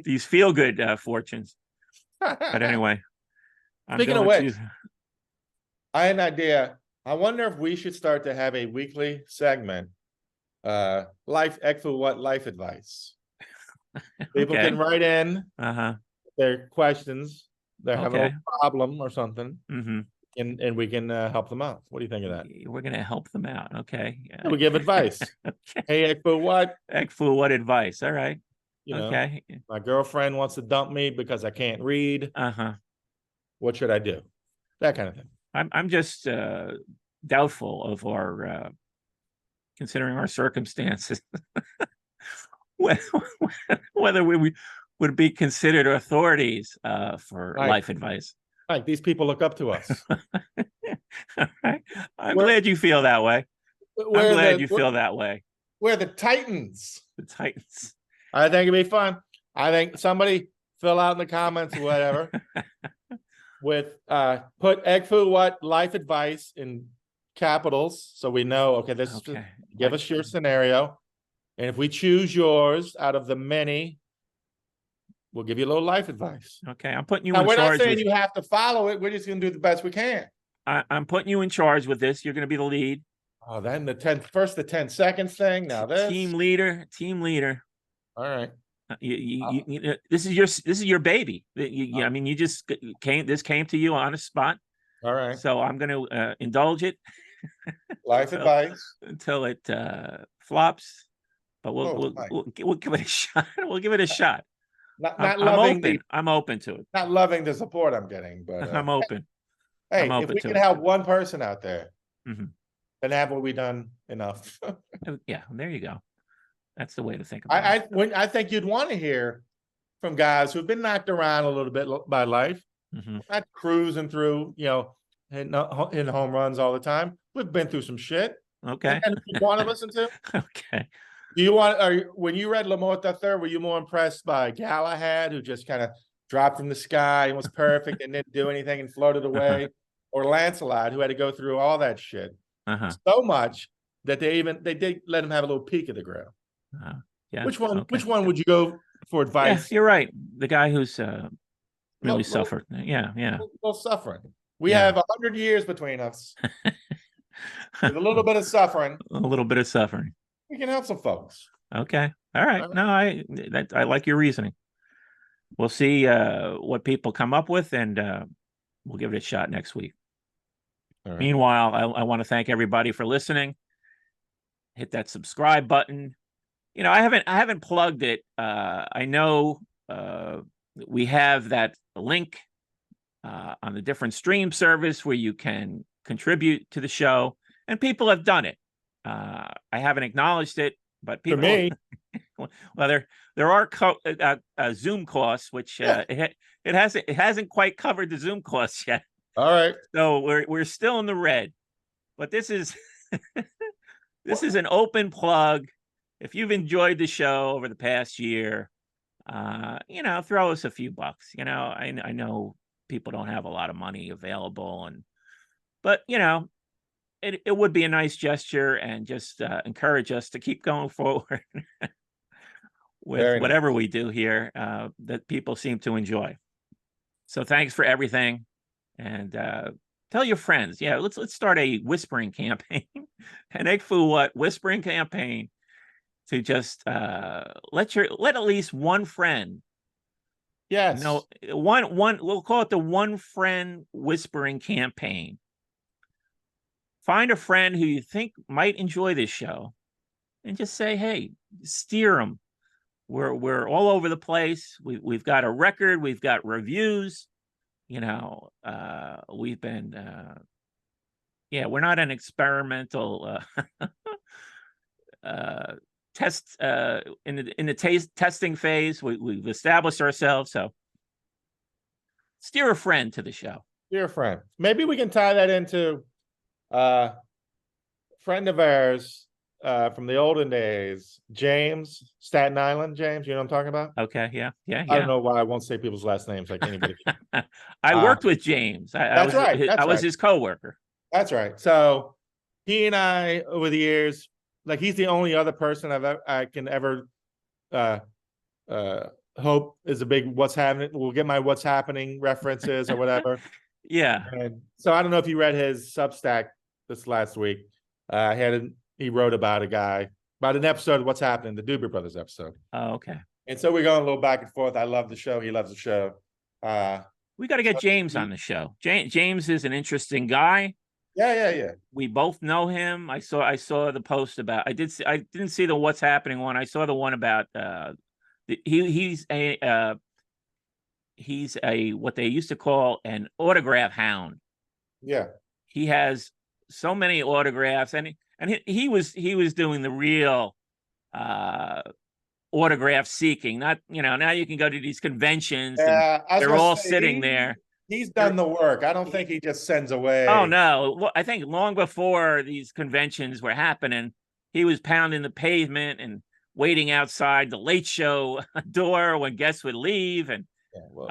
these feel good fortunes. But anyway, I'm Speaking of going which, to I had an idea. I wonder if we should start to have a weekly segment. Life Ekfu what life advice. People okay. can write in Uh-huh. their questions. They have Okay. a problem or something, Mm-hmm. and we can help them out. What do you think of that? We're gonna help them out. Okay. We give advice. Okay. Hey, Ekfu, what? Ekfu, what advice? All right. Okay. My girlfriend wants to dump me because I can't read. Uh-huh. What should I do? That kind of thing. I'm just doubtful of our considering our circumstances. Whether we would be considered authorities for Right. life advice. Like these people look up to us. All right. I'm We're- glad you feel that way. I'm glad you feel that way. We're the Titans. The Titans. I think it'd be fun. I think somebody fill out in the comments or whatever with put Ekfu what life advice in capitals so we know, okay, this is Okay. give us your scenario. And if we choose yours out of the many, we'll give you a little life advice. Okay. I'm putting you Now, in we're not charge. saying you have to follow it. We're just going to do the best we can. I'm putting you in charge with this. You're going to be the lead. Oh, then the 10 seconds thing. Now this. Team leader. All right. This is your baby. I mean, you just came. This came to you on a spot. All right. So I'm going to indulge it Life advice. until it flops. But we'll give it a shot. We'll give it a shot. I'm open to it. Not loving the support I'm getting, but I'm open. hey, I'm if open we to can it. help one person out there, Mhm. then haven't we done enough? Yeah, there you go. That's the way to think about it. I think you'd want to hear from guys who've been knocked around a little bit by life, Mhm. not cruising through, hitting home runs all the time. We've been through some shit. Okay. And you want to listen to? Okay. When you read Lamort III, were you more impressed by Galahad, who just kind of dropped from the sky and was perfect and didn't do anything and floated away, or Lancelot, who had to go through all that shit so much that they did let him have a little peek of the ground? Yeah. Which one? Okay. Which one would you go for Yeah, advice? you're right. The guy who's really Little- suffered. Yeah. little suffering. We Yeah. have 100 years between us. With a little bit of suffering, A little bit of suffering. we can help some folks. Okay. All right. All right. No, I like your reasoning. We'll see what people come up with, and we'll give it a shot next week. All right. Meanwhile, I want to thank everybody for listening. Hit that subscribe button. I haven't plugged it. I know we have that link on the different stream service where you can contribute to the show, and people have done it. I haven't acknowledged it, but For people me, Well, there are Zoom costs, which Yeah. it hasn't quite covered the Zoom costs yet. All right. So we're still in the red. But this is this is an open plug. If you've enjoyed the show over the past year, throw us a few bucks. I know people don't have a lot of money available, but it would be a nice gesture, and just encourage us to keep going forward with Very nice. whatever we do here that people seem to enjoy. So thanks for everything, and tell your friends. Yeah, let's start a whispering campaign, an Egg Foo What whispering campaign, to just let at least one friend. Yes. One we'll call it the one friend whispering campaign. Find a friend who you think might enjoy this show, and just say, hey, steer them. We're all over the place. We've got a record. We've got reviews. We've been we're not an experimental test in the testing phase. We've established ourselves. So steer a friend to the show. Dear friend, maybe we can tie that into friend of ours from the olden days, James, Staten Island. James, you know what I'm talking about? Okay, yeah. I don't know why I won't say people's last names like anybody. I worked with James. I was his coworker. That's right. So he and I, over the years, like, he's the only other person I can ever hope is a big what's happening. We'll get my what's happening references or whatever. Yeah. And so I don't know if you read his Substack this last week. He wrote about an episode of What's Happening, the Doobie Brothers episode. Oh, okay. And so we're going a little back and forth. I love the show. He loves the show. We got to get James on the show. James is an interesting guy. Yeah. We both know him. I saw the post about. I didn't see the What's Happening one. I saw the one about. He's a what they used to call an autograph hound. Yeah. He has so many autographs, and he was doing the real autograph seeking. Not now you can go to these conventions. Yeah, and they're all sitting there. He's done the work. I don't think he just sends away. Oh no! Well, I think long before these conventions were happening, he was pounding the pavement and waiting outside the Late Show door when guests would leave. And we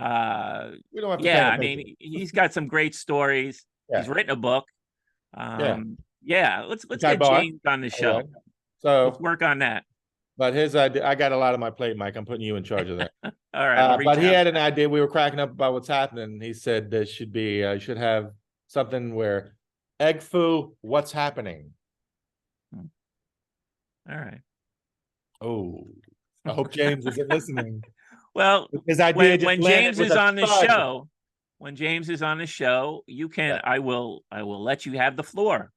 don't have to he's got some great stories. Yeah. He's written a book. Let's get James on the show. Right. So let's work on that. But his idea, I got a lot on my plate, Mike. I'm putting you in charge of that. All right. But he had an idea. We were cracking up about what's happening. He said there should be, should have something where Egg Foo, what's happening? All right. Oh, I hope James isn't listening. Well, his idea when James is on the show, you can. I will let you have the floor.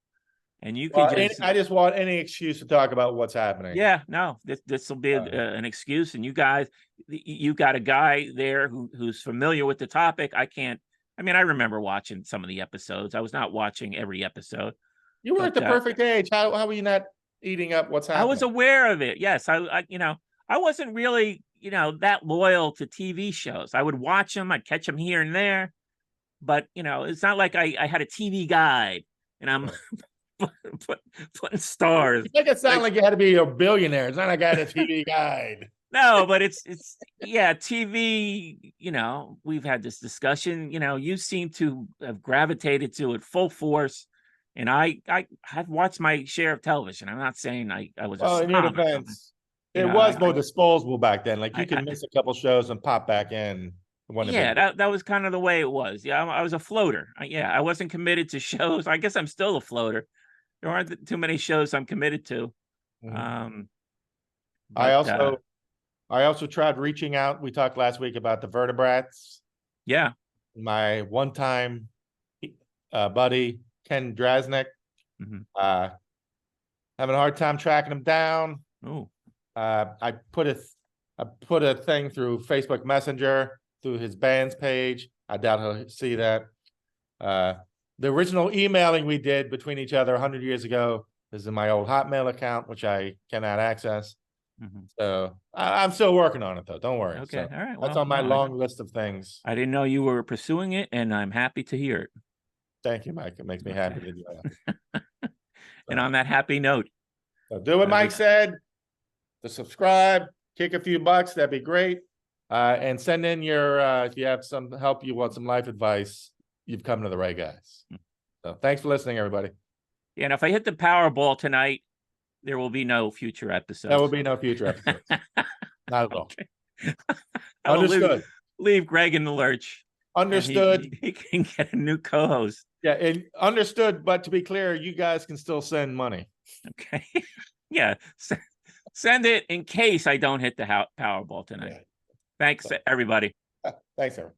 And you can I just want any excuse to talk about what's happening. Yeah, no, this will be an excuse. And you got a guy there who's familiar with the topic. I remember watching some of the episodes. I was not watching every episode. You were at the perfect age. How were you not eating up what's happening? I was aware of it. Yes, I wasn't really that loyal to TV shows. I would watch them. I'd catch them here and there, but it's not like I had a TV guide and I'm. Putting stars. You make it sound like you had to be a billionaire. It's not like I had a TV guide. No, but it's TV. We've had this discussion. You seem to have gravitated to it full force, and I've watched my share of television. I'm not saying I was. Well, in your defense, it was more disposable back then. Like you can miss a couple shows and pop back in. That was kind of the way it was. Yeah, I was a floater. I wasn't committed to shows. I guess I'm still a floater. There aren't too many shows I'm committed to. Mm-hmm. I also tried reaching out. We talked last week about the vertebrates. Yeah. My one-time buddy, Ken Drasnick, having a hard time tracking him down. Oh. I put a thing through Facebook Messenger through his band's page. I doubt he'll see that. The original emailing we did between each other 100 years ago is in my old Hotmail account, which I cannot access. Mhm. So I'm still working on it though. Don't worry. Okay. So All right. that's Well, on my no, long list of things. I didn't know you were pursuing it, and I'm happy to hear it. Thank you, Mike. It makes me happy that you're happy. And on that happy note, So do what Mike said. To subscribe, kick a few bucks, that'd be great. And send in your if you have some help, you want some life advice, you've come to the right guys. So thanks for listening, everybody. yeah, and if I hit the Powerball tonight, there will be no future episodes. There will be no future episodes. Not at all. Okay. I will Understood. leave Greg in the lurch. and Understood. He can get a new co-host. Yeah, and understood. But to be clear, you guys can still send money. Okay. Yeah. Send it in case I don't hit the Powerball tonight. Yeah. Thanks, everybody. Thanks, everyone.